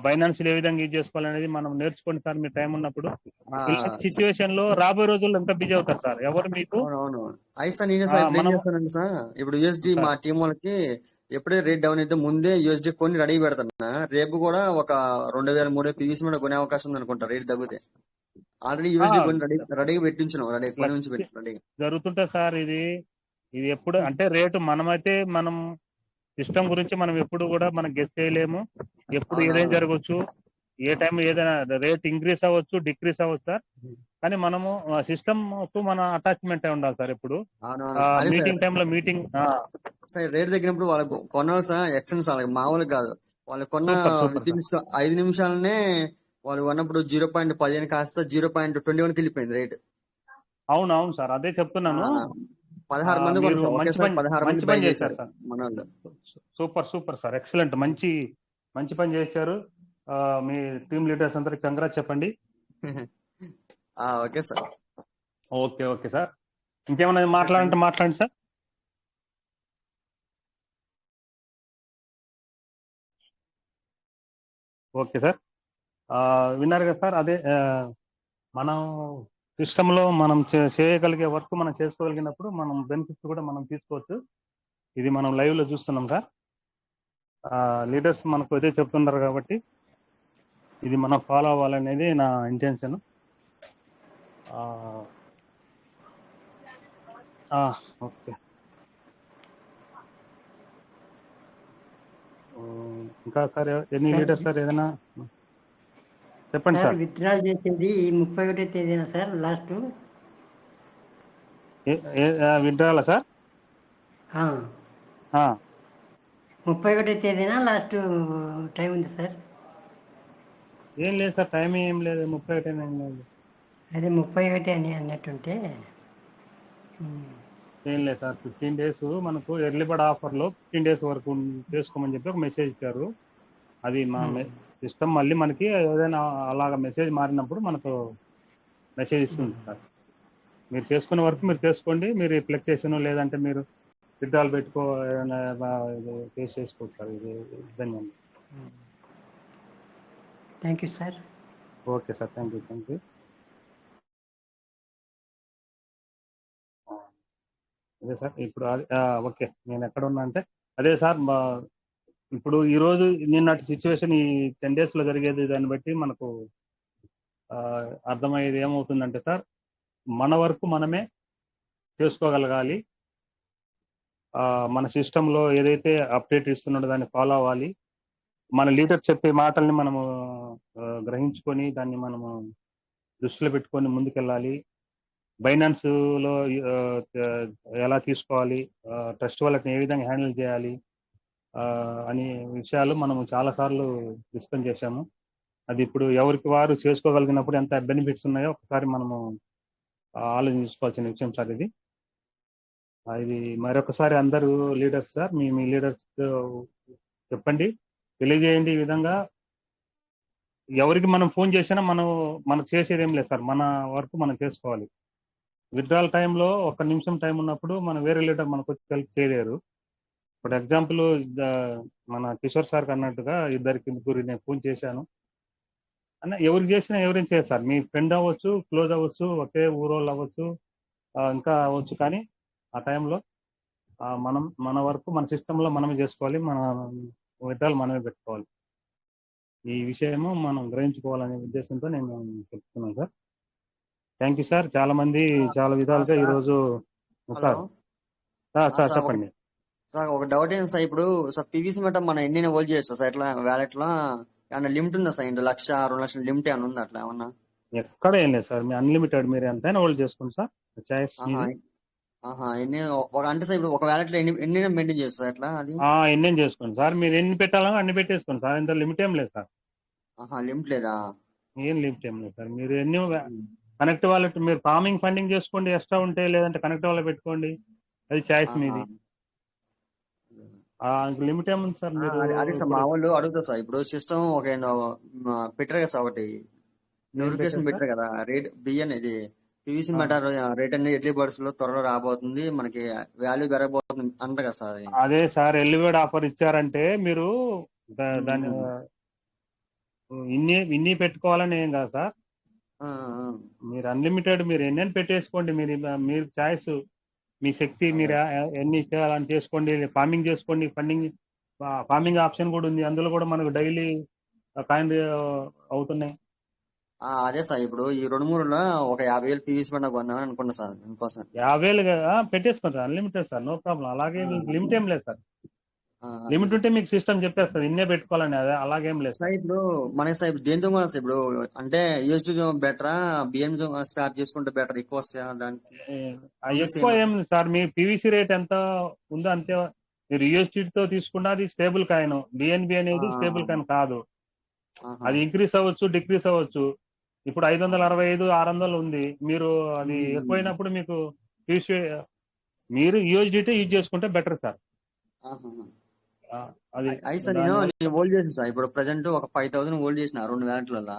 బైనాన్స్ ఏ విధంగా యూజ్ చేసుకోవాలనేది మనం నేర్చుకోండి సార్ మీరు టైం ఉన్నప్పుడు. ఆ, ఇలాంటి సిచ్యువేషన్ లో రాబోయే రోజుల్లో ఎంత బిజీ అవుతారు సార్ ఎవరు మీకు. అవునవును అయితే సార్ నేనే సార్ ఇప్పుడు ఏం మనం చేస్తానండి సార్, ఇప్పుడు యూఎస్డి మా సార్ టీం వాళ్ళకి ఎప్పుడే రేట్ డౌన్ అయితే ముందే యూఎస్డి కొన్ని రెడీ పెడతాను. రేపు కూడా ఒక 2,000 3,000 పీవీసీ మీద కొనే అవకాశం ఉంది అనుకుంటా రేట్ తగ్గితే. ఆల్రెడీ యూఎస్డి కొన్ని రెడీగా పెట్టించినాం, కొని ఉంచి పెట్టి రెడీగా. జరుగుతుంటుంది సార్. ఇది ఎప్పుడు అంటే రేటు మనం సిస్టమ్ గురించి మనం ఎప్పుడు కూడా మనం గెస్ చేయలేము. ఎప్పుడు ఏదైనా అవునవును జరగవచ్చు, ఏ టైం ఏదైనా రేట్ ఇంక్రీస్ అవ్వచ్చు, డిక్రీస్ అవ్వచ్చు సార్. కానీ మనము సిస్టమ్ కు మన అటాచ్మెంట్ అయి ఉండాలి సార్ ఎప్పుడు. అవునవును అదే సార్. మీటింగ్ టైంలో మీటింగ్. సార్ రేట్ తగ్గినప్పుడు వాళ్ళకు కొన్న సార్ ఎక్సలెన్స్ వాళ్ళకి మామూలు కాదు. వాళ్ళు కొన్న సూపర్ విత్ సార్. 5 నిమిషాలనే వాళ్ళు కొన్నప్పుడు 0.15 కాస్త 0.21 వెళ్ళిపోయింది రేట్. అవును సార్, అదే చెప్తున్నాను. 16 మంది కొన్నారు మీరు సార్, ఒకేసారి 16 మంది మంచి బై పని చేశారు చేశారు సార్. మన వాళ్ళు. Super sir, excellent. మంచి పని చేశారు. మీ టీమ్ లీడర్స్ అందరికి కంగ్రాట్స్ చెప్పండి. Okay sir. Okay sir. ఇంకేమైనా మాట్లాడండి సార్. Okay sir. విన్నారు కదా సార్. అదే మనం సిస్టంలో మనం చేయగలిగే వర్క్ మనం చేసుకోగలిగినప్పుడు మనం బెనిఫిట్స్ కూడా మనం తీసుకోవచ్చు. ఇది మనం లైవ్ లో చూస్తున్నాం సార్. లీడర్స్ మనకు అదే చెప్తున్నారు కాబట్టి ఇది మనం ఫాలో అవ్వాలనేది నా ఇంటెన్షన్. ఓకే. ఇంకా సార్ ఎన్ని లీడర్స్ సార్ ఏదైనా చెప్పండి సార్. సార్. విత్డ్రాల్ చేసేది 31వ తేదీన సార్ లాస్ట్. విత్డ్రాలా సార్? 31వ తేదీన లాస్ట్ టైం ఉంది సార్. ఏం లేదు సార్, టైం ఏం లేదు. 31 ఏం లేదు. అదే 31 అని అన్నట్టుంటే. ఏం లేదు సార్, 15 days మనకు ఎర్లీ బర్డ్ ఆఫర్లో 15 days వరకు చేసుకోమని చెప్పి ఒక మెసేజ్ ఇచ్చారు. అది మా సిస్టమ్ మళ్ళీ మనకి ఏదైనా అలాగ మెసేజ్ మారినప్పుడు మనకు మెసేజ్ ఇస్తుంది సార్. మీరు చేసుకునే వరకు మీరు చేసుకోండి. మీరు ఫ్లెక్సేషన్ లేదంటే మీరు విత్డ్రాల్ పెట్టుకో ఏదైనా ఫేస్ చేసుకోవచ్చు సార్. ఇది ధన్యవాదాలు. Thank you sir. Okay sir, thank you. అదే సార్ ఇప్పుడు ఓకే, నేను ఎక్కడ ఉన్నా అంటే అదే సార్. ఇప్పుడు ఈరోజు నిన్నటి సిచ్యువేషన్ ఈ 10 days లో జరిగేది దాన్ని బట్టి మనకు అర్థమయ్యేది ఏమవుతుందంటే సార్, మన వరకు మనమే చేసుకోగలగాలి. మన సిస్టంలో ఏదైతే అప్డేట్ ఇస్తున్నాడో దాన్ని ఫాలో అవ్వాలి. మన లీడర్ చెప్పే మాటల్ని మనము గ్రహించుకొని దాన్ని మనము దృష్టిలో పెట్టుకొని ముందుకెళ్ళాలి. బైనాన్స్ లో ఎలా తీసుకోవాలి, ట్రస్ట్ వాళ్ళని ఏ విధంగా హ్యాండిల్ చేయాలి అనే విషయాలు మనము చాలా సార్లు డిస్కస్ చేశాము. అది ఇప్పుడు ఎవరికి వారు చేసుకోగలిగినప్పుడు ఎంత బెనిఫిట్స్ ఉన్నాయో ఒకసారి మనము ఆలోచించుకోవాల్సిన విషయం సార్ ఇది. మరొకసారి అందరూ లీడర్స్ సార్, మీ లీడర్స్ చెప్పండి, తెలియజేయండి. ఈ విధంగా ఎవరికి మనం ఫోన్ చేసినా మనకు చేసేది ఏం లేదు సార్, మన వర్క్ మనం చేసుకోవాలి. విత్డ్రాల్ టైంలో 1 నిమిషం టైం ఉన్నప్పుడు మనం వేరే లీడర్ మనకు వచ్చి హెల్ప్ చేయలేరు. ఫర్ ఎగ్జాంపుల్ మన కిషోర్ సార్ అన్నట్టుగా 2-3 నేను ఫోన్ చేశాను అన్న. ఎవరికి చేసినా ఎవరేం చేయరు సార్. మీ ఫ్రెండ్ అవ్వచ్చు, క్లోజ్ అవ్వచ్చు, ఒకే ఊరోళ్ళు అవ్వచ్చు, ఇంకా అవ్వచ్చు. కానీ ఆ టైంలో మన వరకు మన సిస్టంలో మనమే చేసుకోవాలి. మన విత్డ్రాల్ మనమే పెట్టుకోవాలి. ఈ విషయము మనం గ్రహించుకోవాలనే ఉద్దేశంతో నేను చెప్తున్నాను సార్. Thank you sir. చాలా మంది చాలా విధాలుగా సార్ ఈరోజు హలో సార్ సార్ సార్ చెప్పండి. ఒక డౌట్ ఏంటి సార్, ఇప్పుడు సార్ పీవీసీ మెటల్ మనం ఎన్ని హోల్డ్ చేయొచ్చు సార్ ఇట్లా వ్యాలెట్ లో ఏమన్నా లిమిట్ ఉందా సార్? 1,00,000 2 లక్షల లిమిట్ ఏమైనా ఉందా అట్లా ఏమన్నా? ఎక్కడ ఏం లేదు సార్, మీ అన్లిమిటెడ్ మీరు ఎంతైనా హోల్డ్ చేసుకోండి సార్. చాయిస్ ఆహా మీది. ఎన్ని అంటే సార్ ఇప్పుడు ఒక వ్యాలెట్ లో ఎన్ని మెయింటైన్ చేస్తారు సార్ ఎట్లా అది? ఎన్నేం చేసుకోండి సార్, మీరు ఎన్ని పెట్టాలో అన్ని పెట్టేసుకోండి సార్. ఇంత లిమిట్ ఏం లేదు సార్. లిమిట్ లేదా? ఏం లిమిట్ ఏం లేదు సార్. మీరు ఎన్ని కనెక్ట్ వాలెట్ మీరు ఫార్మింగ్ ఫండింగ్ చేసుకోండి, ఎక్స్ట్రా ఉంటే, లేదంటే కనెక్ట్ వాలెట్ పెట్టుకోండి, అది చాయిస్ మీది. లిమిట్ ఏముంది సార్? మీరు అదే సార్ మా వాళ్ళు అడుగుతారు సార్, ఇప్పుడు సిస్టమ్ ఒక పెట్టారు కదా సార్, ఒకటి నోటిఫికేషన్ పెట్టారు కదా, రేట్ బిఎన్ ఇది పీవీసీ మెటల్ రేట్ అనేది ఎర్లీ బర్డ్స్ లో త్వరలో రాబోతుంది, మనకి వాల్యూ పెరగబోతుంది అంటారు కదా సార్. అదే సార్, ఎలివేడ్ ఆఫర్ ఇచ్చారంటే మీరు దాని ఇన్ని పెట్టుకోవాలని ఏం కాదు సార్. మీరు అన్లిమిటెడ్ మీరు ఎన్నెన్ని పెట్టేసుకోండి. మీరు చాయిస్, మీ శక్తి, మీరు ఎన్ని చేయాలని చేసుకోండి. ఫార్మింగ్ చేసుకోండి, ఫార్మింగ్ ఆప్షన్ కూడా ఉంది. అందులో కూడా మనకు డైలీ కాయిన్ అవుతున్నాయి. అదే సార్, ఇప్పుడు ఈ 2-3లో ఒక 50,000 పీవీసీ మెటల్ కొందామని అనుకున్నా సార్. ఇంకోసారి 50,000 పెట్టేసుకోండి sir, unlimited sir, no problem. అలాగే మీకు లిమిట్ ఏం లేదు సార్. లిమిట్ ఉంటే మీకు సిస్టమ్ చెప్పేస్తుంది ఇన్నే పెట్టుకోవాలని, అదే అలాగేం లేదు సార్. ఇప్పుడు మన సార్ ఇప్పుడు దేంతో కూడా సార్, ఇప్పుడు అంటే యూఎస్టీ బెటరా బిఎన్ స్వాప్ చేసుకుంటే బెటర్, ఎక్కువ వస్తాయా దానికి? ఎక్కువ ఏం సార్, మీ పీవీసీ రేట్ ఎంత ఉందో అంతే. మీరు యూఎస్టీ తో తీసుకున్నా అది స్టేబుల్ కాయిన్. బిఎన్బి అనేది స్టేబుల్ కాయిన్ కాదు, అది ఇంక్రీస్ అవ్వచ్చు, డిక్రీస్ అవ్వచ్చు. ఇప్పుడు 565 600 ఉంది. మీరు అది ఎక్కువైనప్పుడు మీకు మీరు యూఎస్డిటీ యూజ్ చేసుకుంటే బెటర్ సార్. అది సార్ నేను హోల్డ్ చేసిన సార్, ఇప్పుడు ప్రెసెంట్ ఒక 5,000 హోల్డ్ చేసిన 2 వ్యాలెట్లలో.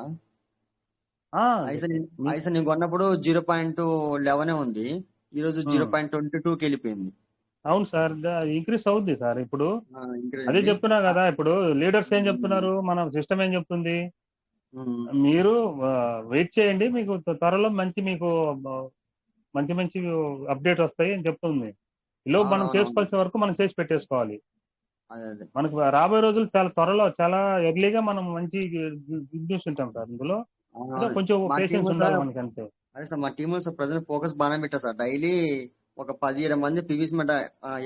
నేను కొన్నప్పుడు 0.11 ఉంది, ఈ రోజు 0.22కి వెళ్ళిపోయింది. అవును సార్, ఇంక్రీస్ అవుద్ది సార్. ఇప్పుడు అదే చెప్తున్నా కదా, ఇప్పుడు లీడర్స్ ఏం చెప్తున్నారు, మన సిస్టమ్ ఏం చెప్తుంది, మీరు వెయిట్ చేయండి, మీకు త్వరలో మీకు మంచి అప్డేట్ వస్తాయి అని చెప్తుంది. ఇలా మనం చేసుకోవాల్సిన వరకు మనం చేసి పెట్టేసుకోవాలి. మనకు రాబోయే రోజులు చాలా త్వరలో, చాలా ఎర్లీగా మనం మంచి గుడ్ న్యూస్ ఉంటాం సార్. ఇందులో కొంచెం పేషెన్స్ ఉండాలి మనకి, అంతే. అదే సార్, మా టీమ్ సార్ ప్రజెంట్ ఫోకస్ బాగానే పెట్టారు సార్. డైలీ ఒక 10-20 మంది పీవీసీ మెట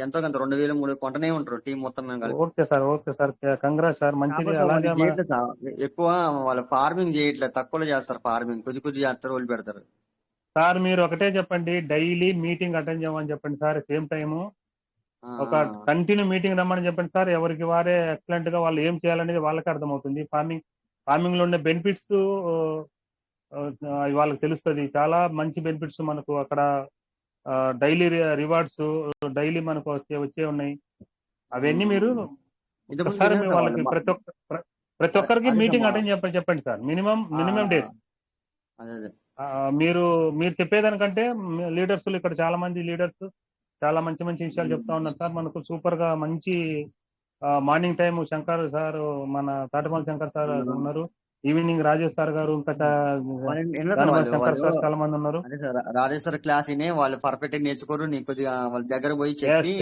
ఎంతో కొంత 2,000-3,000 కొంటనే ఉంటారు టీం మొత్తం. ఓకే సార్, కంగ్రాట్స్ సార్, మంచిది. అలాగే ఎక్కువ వాళ్ళు ఫార్మింగ్ చేయట్లేదు, తక్కువలో చేస్తారు ఫార్మింగ్, కొద్ది చేస్తారు, వాళ్ళు పెడతారు సార్. మీరు ఒకటే చెప్పండి, డైలీ మీటింగ్ అటెండ్ చేయమని చెప్పండి సార్. సేమ్ టైము ఒక కంటిన్యూ మీటింగ్ రమ్మని చెప్పండి సార్. ఎవరికి వారే ఎక్సలెంట్ గా వాళ్ళు ఏం చేయాలనేది వాళ్ళకి అర్థమవుతుంది. ఫార్మింగ్ లో ఉండే బెనిఫిట్స్ వాళ్ళకి తెలుస్తుంది. చాలా మంచి బెనిఫిట్స్ మనకు అక్కడ డైలీ రివార్డ్స్ డైలీ మనకు వచ్చే ఉన్నాయి. అవన్నీ మీరు ఒకసారి వాళ్ళకి ప్రతి ఒక్కరికి మీటింగ్ అటెండ్ చెప్పండి సార్. Minimum days. మీరు చెప్పేదానికంటే లీడర్స్ ఇక్కడ చాలా మంది లీడర్స్ చాలా మంచి విషయాలు చెప్తా ఉన్నారు సార్. మనకు సూపర్ గా మంచి మార్నింగ్ టైం శంకర్ సార్, మన తాటపల్లి శంకర్ సార్ ఉన్నారు. ఈవినింగ్ రాజేష్ సార్ గారు, ఇంకా శంకర్ సార్ చాలా మంది ఉన్నారు. రాజేష్ సార్ క్లాస్ వాళ్ళు పర్ఫెక్ట్ నేర్చుకోరు, నీ కొద్దిగా వాళ్ళ దగ్గర పోయి చెప్పి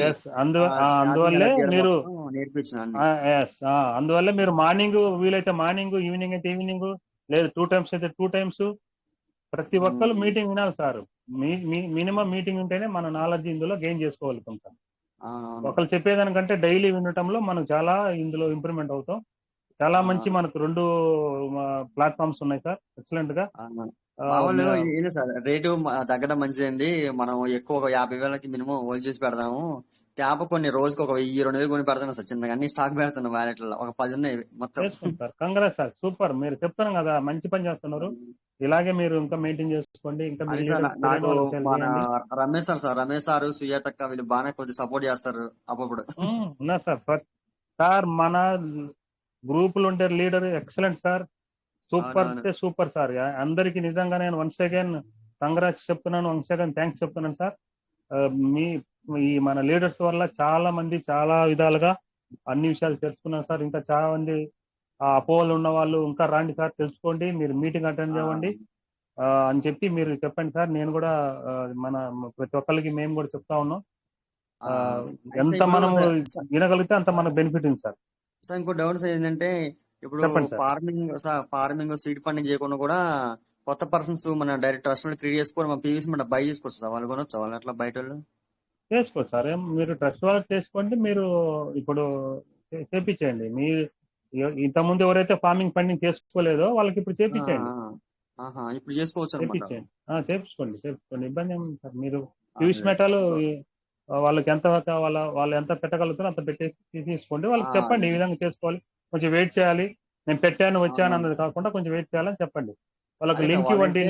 అందువల్లే మీరు నేర్పించిన అందువల్ల మీరు మార్నింగ్ వీలైతే మార్నింగ్, ఈవినింగ్ అయితే ఈవినింగ్, లేదు 2 times అయితే 2 times ప్రతి ఒక్కరు మీటింగ్ వినాలి సార్. మినిమం మీటింగ్ ఉంటేనే మన నాలెడ్జ్ ఇందులో గెయిన్ చేసుకోగలుగుతాం సార్. ఒకరు చెప్పేదానికంటే డైలీ వినటంలో మనం చాలా ఇందులో ఇంప్రూవ్మెంట్ అవుతాం. చాలా మంచి మనకు 2 ప్లాట్ఫామ్స్ ఉన్నాయి సార్, ఎక్సలెంట్ గా. రేటు తగ్గడం మంచిదండి, మనం ఎక్కువ 50,000కి మినిమం హోల్డ్ చేసి పెడదాము. ట్యాప్ కొన్ని రోజుకి ఒక 1,000-2,000 కొని పెడతాను సార్, చిన్నగా అన్ని స్టాక్ పెడుతున్నాం వ్యాలెట్లలో, ఒక 10 ఉన్నాయి మొత్తం. Congrats sir, super. మీరు చెప్తాను కదా, మంచి పని చేస్తున్నారు. ఇలాగే మీరు ఇంకా మెయింటైన్ చేసుకోండి. ఇంకా రమేష్ సార్ సుజాతక్క వీళ్ళు బాగా కొద్దిగా సపోర్ట్ చేస్తారు అప్పుడు. ఉన్నారు సార్ మన గ్రూపులు ఉంటే లీడర్ ఎక్సలెంట్ సార్, సూపర్ అంటే సూపర్ సార్. అందరికి నిజంగా నేను వన్స్ అగైన్ కంగ్రాట్స్ చెప్తున్నాను, వన్స్ అగైన్ థ్యాంక్స్ చెప్తున్నాను సార్. ఈ మన లీడర్స్ వల్ల చాలా మంది చాలా విధాలుగా అన్ని విషయాలు తెలుసుకున్నారు సార్. ఇంకా చాలా మంది అపోహలు ఉన్న వాళ్ళు ఇంకా రాండి సార్, తెలుసుకోండి, మీరు మీటింగ్ అటెండ్ చేయండి అని చెప్పి మీరు చెప్పండి సార్. నేను కూడా మన ప్రతి ఒక్కరికి మేము కూడా చెప్తా ఉన్నాం. ఎంత మనం వినగలిగితే అంత మనకు బెనిఫిట్ ఉంది సార్. ఇంకో డౌట్స్ ఏంటంటే, ఇప్పుడు చెప్పండి సార్. ఫార్మింగ్ సీడ్ ఫండింగ్ చేయకుండా కూడా కొత్త పర్సన్స్ మన డైరెక్ట్ ట్రస్ట్ క్రియేట్ చేసుకొని మన పీవీసీ మన బై చేసుకోవచ్చు సార్. వాళ్ళు కొనొచ్చా వాళ్ళు అట్లా బయట వాళ్ళు? చేసుకోవచ్చు సార్. మీరు ట్రస్ట్ వాళ్ళకి చేసుకోండి. మీరు ఇప్పుడు చేపించండి. మీరు ఇంతకుముందు ఎవరైతే ఫార్మింగ్ ఫండింగ్ చేసుకోలేదో వాళ్ళకి ఇప్పుడు చేపించండి. ఇప్పుడు చేసుకోవచ్చు అనమాట. చేపించండి. చేపించుకోండి. ఇబ్బంది ఏమి సార్. మీరు పీవీసీ మెటాలు వాళ్ళకి ఎంత వాళ్ళు ఎంత పెట్టగలుగుతారో అంత పెట్టేసి తీసుకోండి. వాళ్ళకి చెప్పండి ఈ విధంగా చేసుకోవాలి, కొంచెం వెయిట్ చేయాలి, నేను పెట్టాను వచ్చాను అన్నది కాకుండా కొంచెం వెయిట్ చేయాలని చెప్పండి. వాళ్ళకి లింక్ ఇవ్వండి.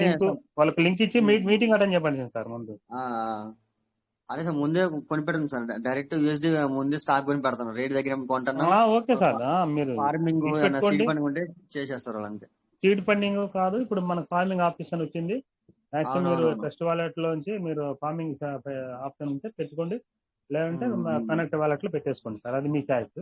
వాళ్ళకి లింక్ ఇచ్చి మీటింగ్ అటెండ్ చెప్పండి సార్ ముందు. అదే సార్ ముందే కొని పెడతాను సార్. డైరెక్ట్ యూఎస్డి ముందే స్టాక్ కొని పెడతాను. రేట్ దగ్గర కొంటున్నా. Okay sir. మీరు ఫార్మింగ్ సీడ్ ఫండింగ్ ఉంటే చేసేస్తారు వాళ్ళు అంతే. సీడ్ ఫండింగ్ కాదు, ఇప్పుడు మన ఫార్మింగ్ ఆప్షన్ వచ్చింది. యాక్చువల్ మీరు ట్రస్ట్ వాలెట్ లోంచి మీరు ఫార్మింగ్ ఆప్షన్ ఉంటే పెట్టుకోండి, లేదంటే కనెక్ట్ వాలెట్ లో పెట్టేసుకోండి సార్. అది మీ ఛాయిస్.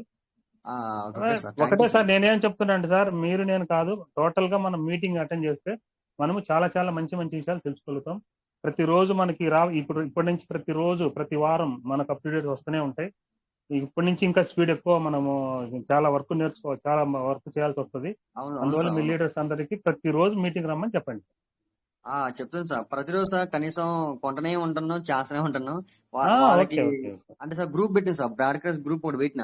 ఒకటే సార్ నేనేం చెప్తున్నా అంటే సార్, మీరు నేను కాదు, టోటల్ గా మనం మీటింగ్ అటెండ్ చేస్తే మనము చాలా చాలా మంచి మంచి విషయాలు తెలుసుకోగలుగుతాం. ప్రతిరోజు మనకి ఇప్పటి నుంచి ప్రతిరోజు ప్రతి వారం మనకు అప్డేట్స్ వస్తూనే ఉంటాయి. ఇప్పటి నుంచి ఇంకా స్పీడ్ ఎక్కువ, మనము చాలా వర్క్ నేర్చుకోవాలి, చాలా వర్క్ చేయాల్సి వస్తుంది. అందువల్ల మీ లీడర్స్ అందరికి ప్రతిరోజు మీటింగ్ రమ్మని చెప్పండి. చెప్తాను సార్. ప్రతిరోజు సార్ కనీసం కొంటనే ఉంటాను, చేస్తూనే ఉంటాను. వాళ్ళకి అంటే సార్ గ్రూప్ పెట్టింది సార్, బ్రాడ్కాస్ట్ గ్రూప్ ఒకటి పెట్టిన.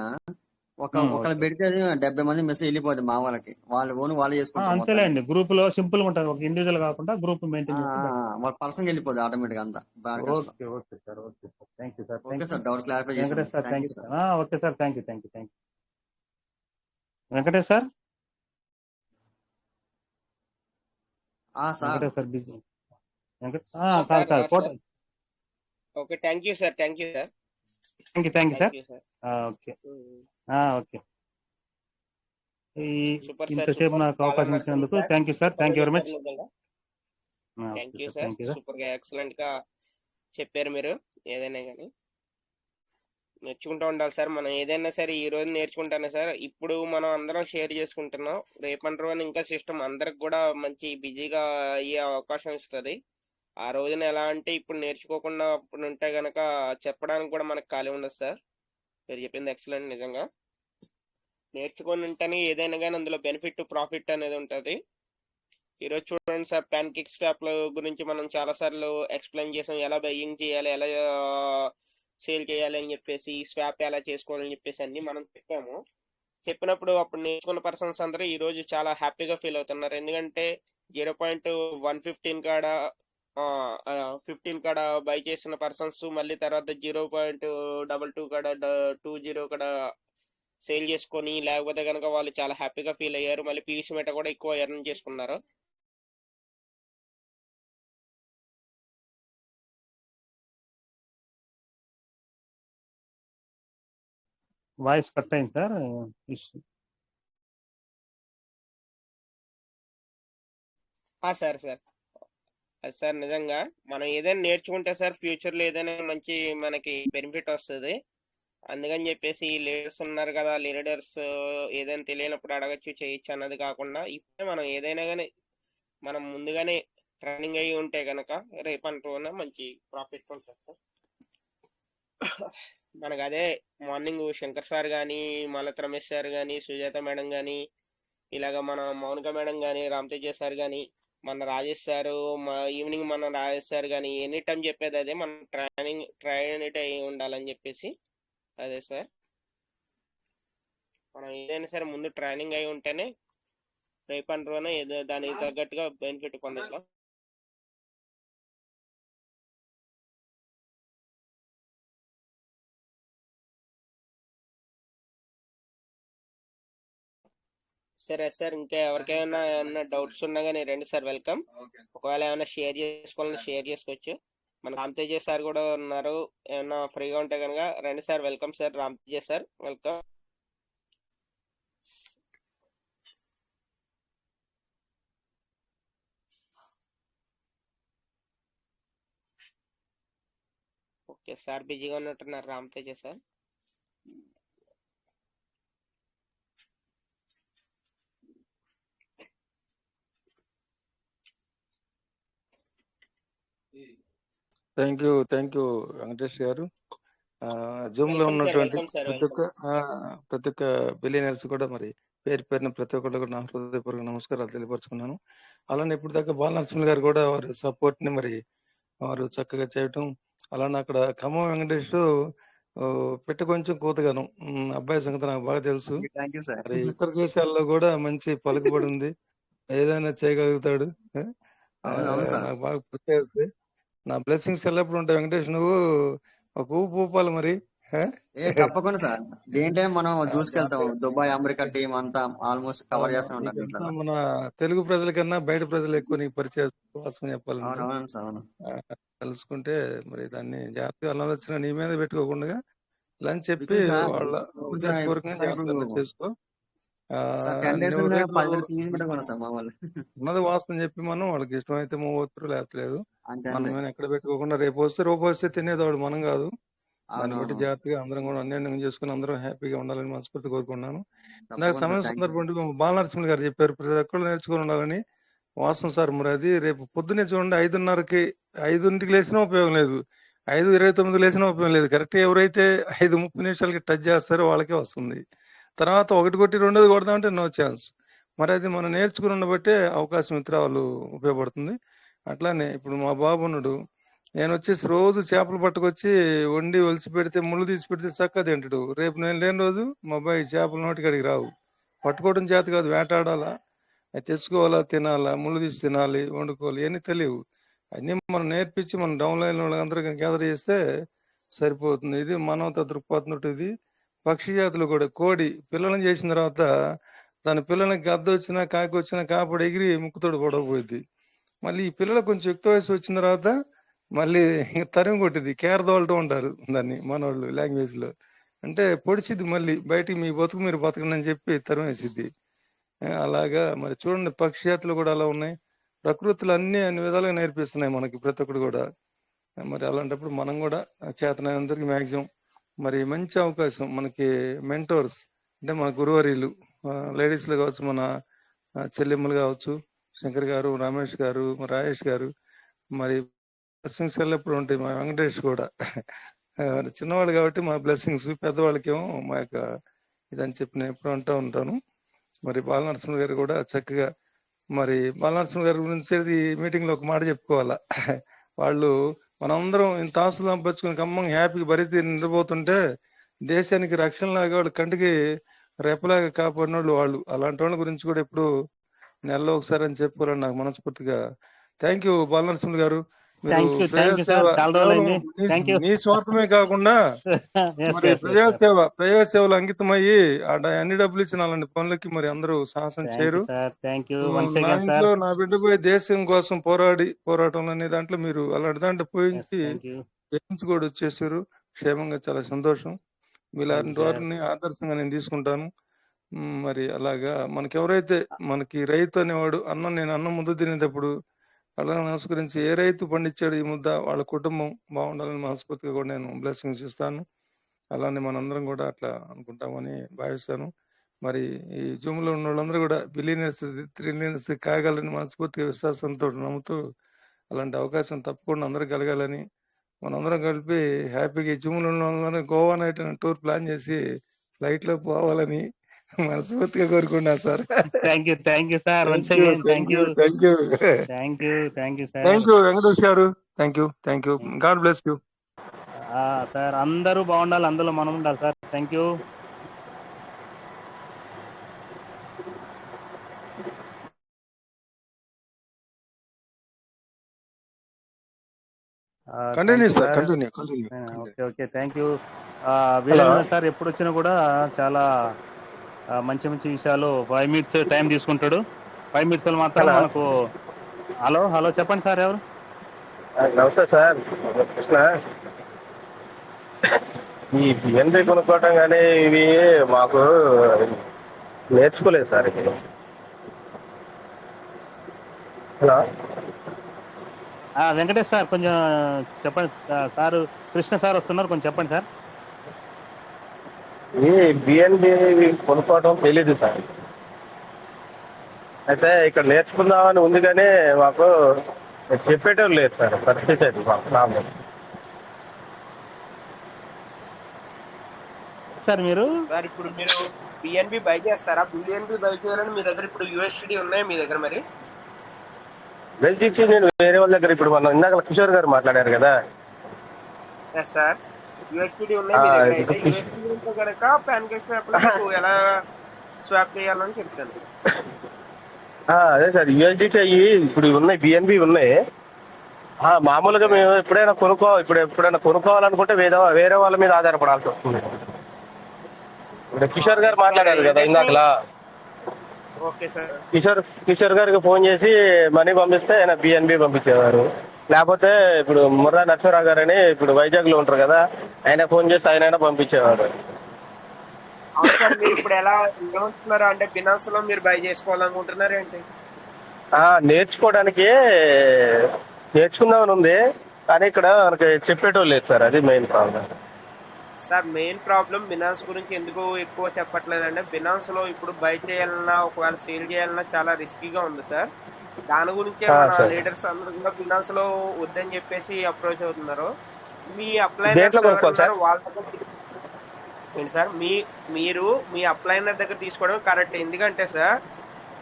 ఒకళ్ళు పెడితే అది 70 మంది మెసేజ్ వెళ్ళిపోద్ది మా వాళ్ళకి. వాళ్ళు చేసుకుంటారు. అంతేలేండి, గ్రూప్ లో సింపుల్ గా ఉంటుంది. ఒక ఇండివిజువల్ కాకుండా గ్రూప్ మెయింటైన్ వాళ్ళ పర్సన్ వెళ్ళిపోద్ది ఆటోమేటిక్ అంతా broadcast. Okay sir. Thank you sir. Okay sir, doubt clarify చేయండి sir. Thank you sir. Okay sir, thank you. Venkatesh sir. Sir busy. Okay, thank you sir. Thank you sir. Okay. ఇంతసేపు నాకు అవకాశం ఇచ్చినందుకు thank you sir. Thank you very much. Thank you sir. Super గా excellent గా చెప్పారు మీరు. ఏదైనా కానీ నేర్చుకుంటూ ఉండాలి సార్. మనం ఏదైనా సరే ఈ రోజు నేర్చుకుంటానే సార్. ఇప్పుడు మనం అందరం షేర్ చేసుకుంటున్నాం. రేపటి రోజున ఇంకా సిస్టమ్ అందరికి కూడా మంచి బిజీగా అయ్యే అవకాశం ఇస్తుంది. ఆ రోజున ఎలా అంటే ఇప్పుడు నేర్చుకోకుండా అప్పుడు ఉంటే గనక చెప్పడానికి కూడా మనకు ఖాళీ ఉండదు సార్. మీరు చెప్పింది ఎక్సలెంట్. నిజంగా నేర్చుకొని ఉంటేనే ఏదైనా కానీ అందులో బెనిఫిట్ ప్రాఫిట్ అనేది ఉంటుంది. ఈరోజు చూడండి సార్, ప్యాన్కేక్ స్వాప్ల గురించి మనం చాలాసార్లు ఎక్స్ప్లెయిన్ చేసాం. ఎలా బయ్యింగ్ చేయాలి, ఎలా సేల్ చేయాలి అని చెప్పేసి, స్వాప్ ఎలా చేసుకోవాలని చెప్పేసి అన్ని మనం చెప్పినప్పుడు అప్పుడు నేర్చుకున్న పర్సన్స్ అందరూ ఈ రోజు చాలా హ్యాపీగా ఫీల్ అవుతున్నారు. ఎందుకంటే 0.115 కాడ 15 కాడ బై చేసిన పర్సన్స్ మళ్ళీ తర్వాత 0.22 కాడ 20 కాడ సేల్ చేసుకొని, లేకపోతే కనుక వాళ్ళు చాలా హ్యాపీగా ఫీల్ అయ్యారు. మళ్ళీ పీవీసీ మెటా కూడా ఎక్కువ ఎర్న్ చేసుకున్నారు. వాయిస్ కట్ అయింది సార్. సార్ నిజంగా మనం ఏదైనా నేర్చుకుంటే సార్ ఫ్యూచర్లో ఏదైనా మంచి మనకి బెనిఫిట్ వస్తుంది. అందుకని చెప్పేసి లీడర్స్ ఉన్నారు కదా, లీడర్స్ ఏదైనా తెలియనప్పుడు అడగచ్చు, చేయొచ్చు అన్నది కాకుండా ఇప్పుడే మనం ఏదైనా కానీ మనం ముందుగానే ట్రైనింగ్ అయ్యి ఉంటే కనుక రేపంటూనే మంచి ప్రాఫిట్ ఉంటుంది సార్. మనకు అదే మార్నింగ్ శంకర్ సార్ కానీ, మలత్ రమేష్ సార్ కానీ, సుజాత మేడం కానీ, ఇలాగ మన మౌనిక మేడం కానీ, రామతేజ సార్ కానీ, మన రాజేష్ సారు, ఈవినింగ్ మన రాజేష్ సార్ కానీ ఎనీ టైం చెప్పేది అదే, మనం ట్రైన్ అయి ఉండాలని చెప్పేసి. అదే సార్, మనం ఏదైనా సరే ముందు ట్రైనింగ్ అయి ఉంటేనే రేపటి రోజున ఏదో దానికి తగ్గట్టుగా బెనిఫిట్ పొందగలం. సరే సార్, ఇంకా ఎవరికైనా ఏమైనా డౌట్స్ ఉన్నా కానీ రండి సార్, వెల్కమ్. ఒకవేళ ఏమైనా షేర్ చేసుకోవాలని షేర్ చేసుకోవచ్చు. మన రామతేజ సార్ కూడా ఉన్నారు, ఏమైనా ఫ్రీగా ఉంటే కనుక రండి sir. Welcome sir, Ramateja sir, welcome. Okay sir, బిజీగా ఉన్నట్టున్నారు Ramateja sir. Thank you Venkatesh గారు. జూమ్ లో వెల్కమ్ సార్, ఉన్నటువంటి వెల్కమ్ సార్, ప్రతి ఒక్క వెల్కమ్. ప్రతి ఒక్క బిలియనర్స్ కూడా మరి పేరు పేరున ప్రతి ఒక్కళ్ళు కూడా నా హృదయపూర్వక నమస్కారాలు తెలియపరుచుకున్నాను. అలానే ఇప్పుడు దాకా బాలనరసింహ గారు కూడా వారి సపోర్ట్ ని మరి వారు చక్కగా చేయటం, అలానే అక్కడ ఖమ్మం వెంకటేష్ పెట్ట కొంచెం కూతగాను అబ్బాయి సంగతి నాకు బాగా తెలుసు. Thank you sir. మరి ఇతర దేశాల్లో కూడా మంచి పలుకుబడి ఉంది, ఏదైనా చేయగలుగుతాడు. అవును అవును సార్. నాకు బాగా గుర్తు చేస్తే నా బ్లెస్సింగ్స్ ఎల్లప్పుడు ఉంటాయి. వెంకటేష్ నువ్వు ఒక ఊపు ఊపాలి మరి. తప్పకుండా సార్. దేంటైనా మనం దూసుకెళ్తాం. దుబాయ్ అమెరికా టీం అంతా ఆల్మోస్ట్ కవర్ చేస్తూ ఉంటాం నీకన్నా దీంట్లో. మన తెలుగు ప్రజల కన్నా బయట ప్రజలు ఎక్కువ నీకు పరిచయం వాస్తవం చెప్పాలంటే. అవును సార్. అవును. తెలుసుకుంటే మరి దాన్ని జాగ్రత్తగా ఆలోచన నీ మీద పెట్టుకోకుండా ఇలా అని చెప్పి ఇప్పుడు సార్ వాళ్ళ ఇప్పుడు సార్ ఉద్దేశపూర్వకంగా సార్ ఇప్పుడు జాగ్రత్తగా చేసుకో. సార్ 10 days నువ్వు రేపు 10 పీస్ పెట్టుకున్నాం సార్ మా వాళ్ళు. ఉన్నది వాస్తవం చెప్పి మనం వాళ్ళకి ఇష్టమైతే మూవ్ అవుతారు, లేకపోలేదు. అంతే మనం అంతే. ఏమైనా ఎక్కడ పెట్టుకోకుండా రేపు వస్తే రూపు వస్తే తినేదోడు మనం కాదు. దాన్ని బట్టి అవునవును. జాగ్రత్తగా అందరం కూడా అన్యోన్యం చేసుకుని అందరం హ్యాపీగా ఉండాలని మనస్ఫూర్తి కోరుకున్నాను. ఇందాక తప్పకుండా సమయం సార్. Thank you. సందర్భం బాలనరసింహ గారు చెప్పారు ప్రతి ఒక్కళ్ళు నేర్చుకుని ఉండాలని. వాస్తవం సార్. మరి అది రేపు పొద్దున్నే చూడండి 5:30కి 5ంటికి లేచినా ఉపయోగం లేదు, 5:29 లేచినా ఉపయోగం లేదు. కరెక్ట్ ఎవరైతే 5:30 టచ్ చేస్తారో వాళ్ళకే వస్తుంది. తర్వాత 1 కొట్టి 2ది కొడదామంటే నో ఛాన్స్. మరి అది మనం నేర్చుకుని ఉండబట్టే అవకాశం ఇతర వాళ్ళు ఉపయోగపడుతుంది. అట్లానే ఇప్పుడు మా బాబు ఉన్నాడు, నేను వచ్చేసి రోజు చేపలు పట్టుకొచ్చి వండి ఒలిసి పెడితే ముళ్ళు తీసి పెడితే చక్కగా తింటాడు. రేపు నేను లేని రోజు మా అబ్బాయి చేపలు నోటికాడికి రావు. పట్టుకోవడం చేత కాదు, వేటాడాలా, అది తెచ్చుకోవాలా, తినాలా, ముళ్ళు తీసి తినాలి, వండుకోవాలి, ఇవన్నీ తెలియవు. అన్నీ మనం నేర్పించి మనం డౌన్ లైన్ వాళ్ళందరూ గ్యాదర్ చేస్తే సరిపోతుంది. ఇది మానవతా దృక్పథం. ఇది పక్షి జాతులు కూడా కోడి పిల్లలను చేసిన తర్వాత దాని పిల్లలకి గద్ద వచ్చినా కాకి వచ్చినా కాపాడు ఎగిరి ముక్కుతోడు పడకపోయింది. మళ్ళీ ఈ పిల్లలు కొంచెం ఎక్కువ వయసు వచ్చిన తర్వాత మళ్ళీ తరిమి కొట్టింది, కేరదోలటం ఉంటారు దాన్ని మనోళ్ళు లాంగ్వేజ్ లో. అంటే పొడిచిద్ది, మళ్ళీ బయటికి మీ బతుకు మీరు బతకండి అని చెప్పి తరిమేసిద్ది. అలాగా మరి చూడండి పక్షి జాతులు కూడా అలా ఉన్నాయి. ప్రకృతులు అన్ని విధాలుగా నేర్పిస్తున్నాయి మనకి ప్రతి ఒక్కటి కూడా. మరి అలాంటప్పుడు మనం కూడా చేతనైనందరికి మ్యాక్సిమం మరి మంచి అవకాశం మనకి మెంటోర్స్ అంటే మన గురువర్యులు లేడీస్ లో కావచ్చు, మన చెల్లెమ్మలు కావచ్చు, శంకర్ గారు, రమేష్ గారు, రాజేష్ గారు, మరి బ్లెస్సింగ్స్ ఎల్లప్పుడు ఉంటాయి. మా వెంకటేష్ కూడా చిన్నవాళ్ళు కాబట్టి మా బ్లెస్సింగ్స్, పెద్దవాళ్ళకేమో మా యొక్క ఇదని చెప్పి నేను ఎప్పుడు అంటూ ఉంటాను. మరి బాలనరసింహ గారు కూడా చక్కగా మరి బాలనరసింహ గారి గురించి మీటింగ్ లో ఒక మాట చెప్పుకోవాలా. వాళ్ళు మనందరం ఇంత ఆస్తులు సంపాదించుకుని ఖమ్మం హ్యాపీగా భరితి నిండిపోతుంటే దేశానికి రక్షణ లాగా వాళ్ళు కంటికి రేపలాగా కాపాడిన వాళ్ళు. అలాంటి వాళ్ళ గురించి కూడా ఎప్పుడు నెలలో ఒకసారి అని చెప్పుకోవాలని నాకు మనస్ఫూర్తిగా. థ్యాంక్ యూ బాలనరసింహ గారు. మీరు థ్యాంక్ యూ ప్రజాసేవ సార్, చాలా కేవలం రోజులైంది. Thank you. మీ స్వార్థమే కాకుండా మరి ప్రజాసేవలు అంకితమయ్యి అన్ని డబ్బులు ఇచ్చిన అలాంటి పనులకి మరి అందరూ సాహసం చేయరు. సార్ థ్యాంక్ యూ వన్స్ నా అగైన్ సార్. ఇంట్లో నా బిడ్డ పోయి దేశం కోసం పోరాటం అనే దాంట్లో మీరు అలాంటి దాంట్లో పోయించి థ్యాంక్ యూ. కూడా వచ్చేసారు క్షేమంగా. చాలా సంతోషం. మీలాంటి వారిని ఆదర్శంగా నేను తీసుకుంటాను. మరి అలాగా మనకెవరైతే మనకి రైతు అనేవాడు నేను అన్నం ముద్ద తినేటప్పుడు అలాగే నమస్కరించి ఏ రైతు పండించాడు ఈ ముద్ద వాళ్ళ కుటుంబం బాగుండాలని మనస్ఫూర్తిగా కూడా నేను బ్లెస్సింగ్స్ ఇస్తాను. అలానే మనందరం కూడా అట్లా అనుకుంటామని భావిస్తాను. మరి ఈ జూమ్ లో ఉన్న వాళ్ళందరూ కూడా బిలియనర్స్, ట్రిలియనర్స్ కాగలని మనస్ఫూర్తిగా విశ్వాసంతో నమ్ముతూ అలాంటి అవకాశం తప్పకుండా అందరూ కలగాలని మనందరం కలిపి హ్యాపీగా ఈ జూమ్ లో ఉన్న వాళ్ళందరూ గోవా నైట్ టూర్ ప్లాన్ చేసి ఫ్లైట్ లో పోవాలని మనస్ఫూర్తిగా కోరుకున్నాను sir. Thank you sir once again. Thank you sir. Thank you Venkatesh గారు. Thank you. God bless you sir. అందరూ బాగుండాలి, అందులో మనం ఉండాలి సార్. Thank you. Continue sir, continue. Okay thank you. Veerendra sir ఎప్పుడు వచ్చినా కూడా చాలా మంచి విషయాలు 5 minutes టైం తీసుకుంటాడు. 5 minutes మాత్రం మనకు. హలో చెప్పండి సార్. ఎవరు? నమస్తే సార్, కృష్ణ. ఈ బిఎన్బి కొనుక్కోవటం కానీ ఇవి మాకు నేర్చుకోలేదు సార్. ఇది హలో వెంకటేష్ సార్ కొంచెం చెప్పండి సార్. కృష్ణ సార్ వస్తున్నారు, కొంచెం చెప్పండి సార్. ఈ బిఎన్బి కొనుక్కోవటం తెలీదు సార్. అయితే ఇక్కడ నేర్చుకుందామని ఉంది కానీ మాకు చెప్పేటం లేదు సార్. పరిస్థితి అది మాకు ప్రాబ్లం. సార్ మీరు? సార్ ఇప్పుడు మీరు బిఎన్బి బై చేస్తారా? బిఎన్బి బై చేయాలని మీ దగ్గర ఇప్పుడు యూఎస్డి ఉన్నాయా మీ దగ్గర? మరి బెల్జిచ్చి నేను వేరే వాళ్ళ దగ్గర ఇప్పుడు మనం ఇందాక కిషోర్ గారు మాట్లాడారు కదా సార్, యూఎస్డి ఉన్నాయి మీ దగ్గర. అయితే యూఎస్డి ఉంటే కనుక పాన్ కేక్ స్వాప్ లో మీకు ఎలా స్వాప్ చేయాలని చెప్తాను. అదే సార్, యూఎస్డిటీ అయ్యి ఇప్పుడు ఉన్నాయి, బిఎన్బి ఉన్నాయి. మామూలుగా మేము ఎప్పుడైనా కొనుక్కోవాలనుకుంటే వేరే వాళ్ళ మీద ఆధారపడాల్సి వస్తుంది. ఇప్పుడు కిషోర్ గారు మాట్లాడారు కదా ఇందాకలా, ఓకే సార్. కిషోర్ గారికి ఫోన్ చేసి మనీ పంపిస్తే ఆయన బిఎన్బి పంపించేవారు. లేకపోతే ఇప్పుడు ముర్రా నరసింహరావు గారు అని ఇప్పుడు వైజాగ్లో ఉంటారు కదా, ఆయన ఫోన్ చేసి ఆయన పంపించేవారు. అవును సార్, మీరు ఇప్పుడు ఎలా ఏమంటున్నారు అంటే బినాన్స్ లో మీరు బై చేసుకోవాలనుకుంటున్నారు ఏంటి? నేర్చుకుందామని ఉంది, కానీ ఇక్కడ మనకి చెప్పేటోళ్ళు లేదు సార్, అది main problem. Sir main problem Binance గురించి ఎందుకు ఎక్కువ చెప్పట్లేదంటే, బినాన్స్ లో ఇప్పుడు బై చేయాలన్నా ఒకవేళ సేల్ చేయాలన్నా చాలా రిస్కీగా ఉంది సార్. దాని గురించే మన లీడర్స్ అందరూ కూడా బినాన్స్ లో వద్దని చెప్పేసి అప్రోచ్ అవుతున్నారు. మీ అప్లైనర్స్ వాళ్ళ దగ్గర ఏంటి సార్, మీరు మీ అప్లైనర్ దగ్గర తీసుకోవడం కరెక్ట్. ఎందుకంటే సార్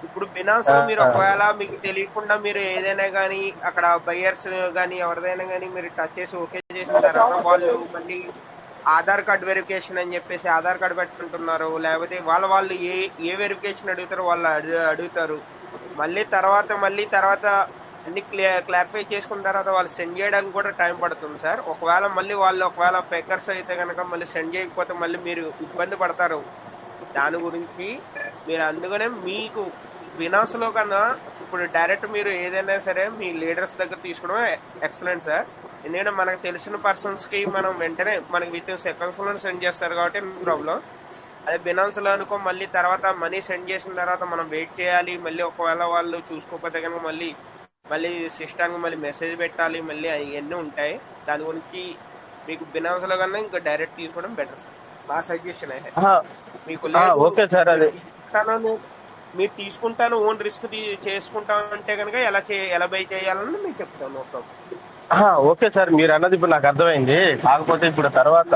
ఇప్పుడు బినాన్స్ లో మీరు ఒకవేళ మీకు తెలియకుండా మీరు ఏదైనా కానీ అక్కడ బయర్స్ కానీ ఎవరిదైనా కానీ మీరు టచ్ చేసి ఓకే చేసిన తర్వాత వాళ్ళు మళ్ళీ ఆధార్ కార్డ్ వెరిఫికేషన్ అని చెప్పేసి ఆధార్ కార్డు పెట్టుకుంటున్నారు. లేకపోతే వాళ్ళు ఏ వెరిఫికేషన్ అడుగుతారో వాళ్ళు అడుగుతారు. మళ్ళీ తర్వాత అన్ని క్లారిఫై చేసుకున్న తర్వాత వాళ్ళు సెండ్ చేయడానికి కూడా టైం పడుతుంది సార్. ఒకవేళ ఫేకర్స్ అయితే కనుక మళ్ళీ సెండ్ చేయకపోతే మళ్ళీ మీరు ఇబ్బంది పడతారు. దాని గురించి మీరు అందుకనే మీకు బినాన్స్లో కన్నా ఇప్పుడు డైరెక్ట్ మీరు ఏదైనా సరే మీ లీడర్స్ దగ్గర తీసుకోవడం ఎక్సలెంట్ సార్. ఎందుకంటే మనకు తెలిసిన పర్సన్స్కి మనం వెంటనే మనకి విత్ ఇన్ సెకండ్స్లో సెండ్ చేస్తారు కాబట్టి నో ప్రాబ్లం. అదే బినాన్స్లో అనుకో మళ్ళీ తర్వాత మనీ సెండ్ చేసిన తర్వాత మనం వెయిట్ చేయాలి. మళ్ళీ ఒకవేళ వాళ్ళు చూసుకోకపోతే కనుక మళ్ళీ సిస్టానికి మళ్ళీ మెసేజ్ పెట్టాలి, మళ్ళీ అవన్నీ ఉంటాయి. దాని గురించి మీకు బినాన్స్లో కన్నా ఇంకా డైరెక్ట్ తీసుకోవడం బెటర్ సార్. నా సజెషన్ అయితే మీకు ఓకే సార్, అది మీరు తీసుకుంటాను ఓన్ రిస్క్ చేసుకుంటాను అంటే కనుక ఎలా బై చేయాలని మీకు చెప్తాను. ఓకే సార్, మీరు అన్నది ఇప్పుడు నాకు అర్థమైంది. కాకపోతే ఇప్పుడు తర్వాత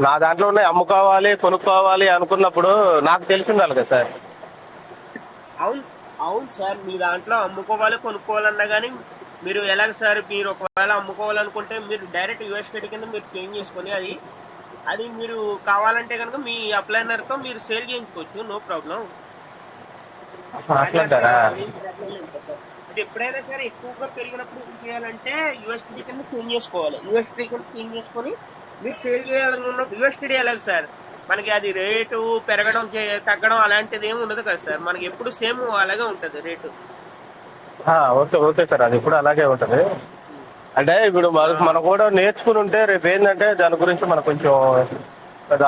నా దాంట్లో ఉన్నాయి అమ్ముకోవాలి కొనుక్కోవాలి అనుకున్నప్పుడు నాకు తెలిసి ఉండాలి కదా సార్. అవును సార్, మీ దాంట్లో అమ్ముకోవాలి కొనుక్కోవాలన్నా కానీ మీరు ఎలాగ సార్, మీరు ఒకవేళ అమ్ముకోవాలనుకుంటే మీరు డైరెక్ట్ యూఎస్పీటీ కింద మీరు చేంజ్ చేసుకొని అది మీరు కావాలంటే కనుక మీ అప్లైనర్తో మీరు సేల్ చేయించుకోవచ్చు, నో ప్రాబ్లం. అది ఎప్పుడైనా సరే ఎక్కువగా పెరిగినప్పుడు ఏం చేయాలంటే యూఎస్పీటీ కింద చేంజ్ చేసుకోవాలి. యూఎస్పీటీ కింద చేంజ్ చేసుకొని మీరు సేల్ చేయాలనుకున్నప్పుడు యూఎస్పీటీ ఎలాగ సార్ మనకి అది రేటు పెరగడం తగ్గడం అలాంటిది ఏమి ఉండదు కదా సార్, మనకి ఎప్పుడు సేమ్ అలాగే ఉంటుంది రేటు. ఓకే సార్, అది ఇప్పుడు అలాగే ఉంటుంది. అంటే ఇప్పుడు మనం కూడా నేర్చుకుని ఉంటే రేపు ఏంటంటే దాని గురించి మనకు కొంచెం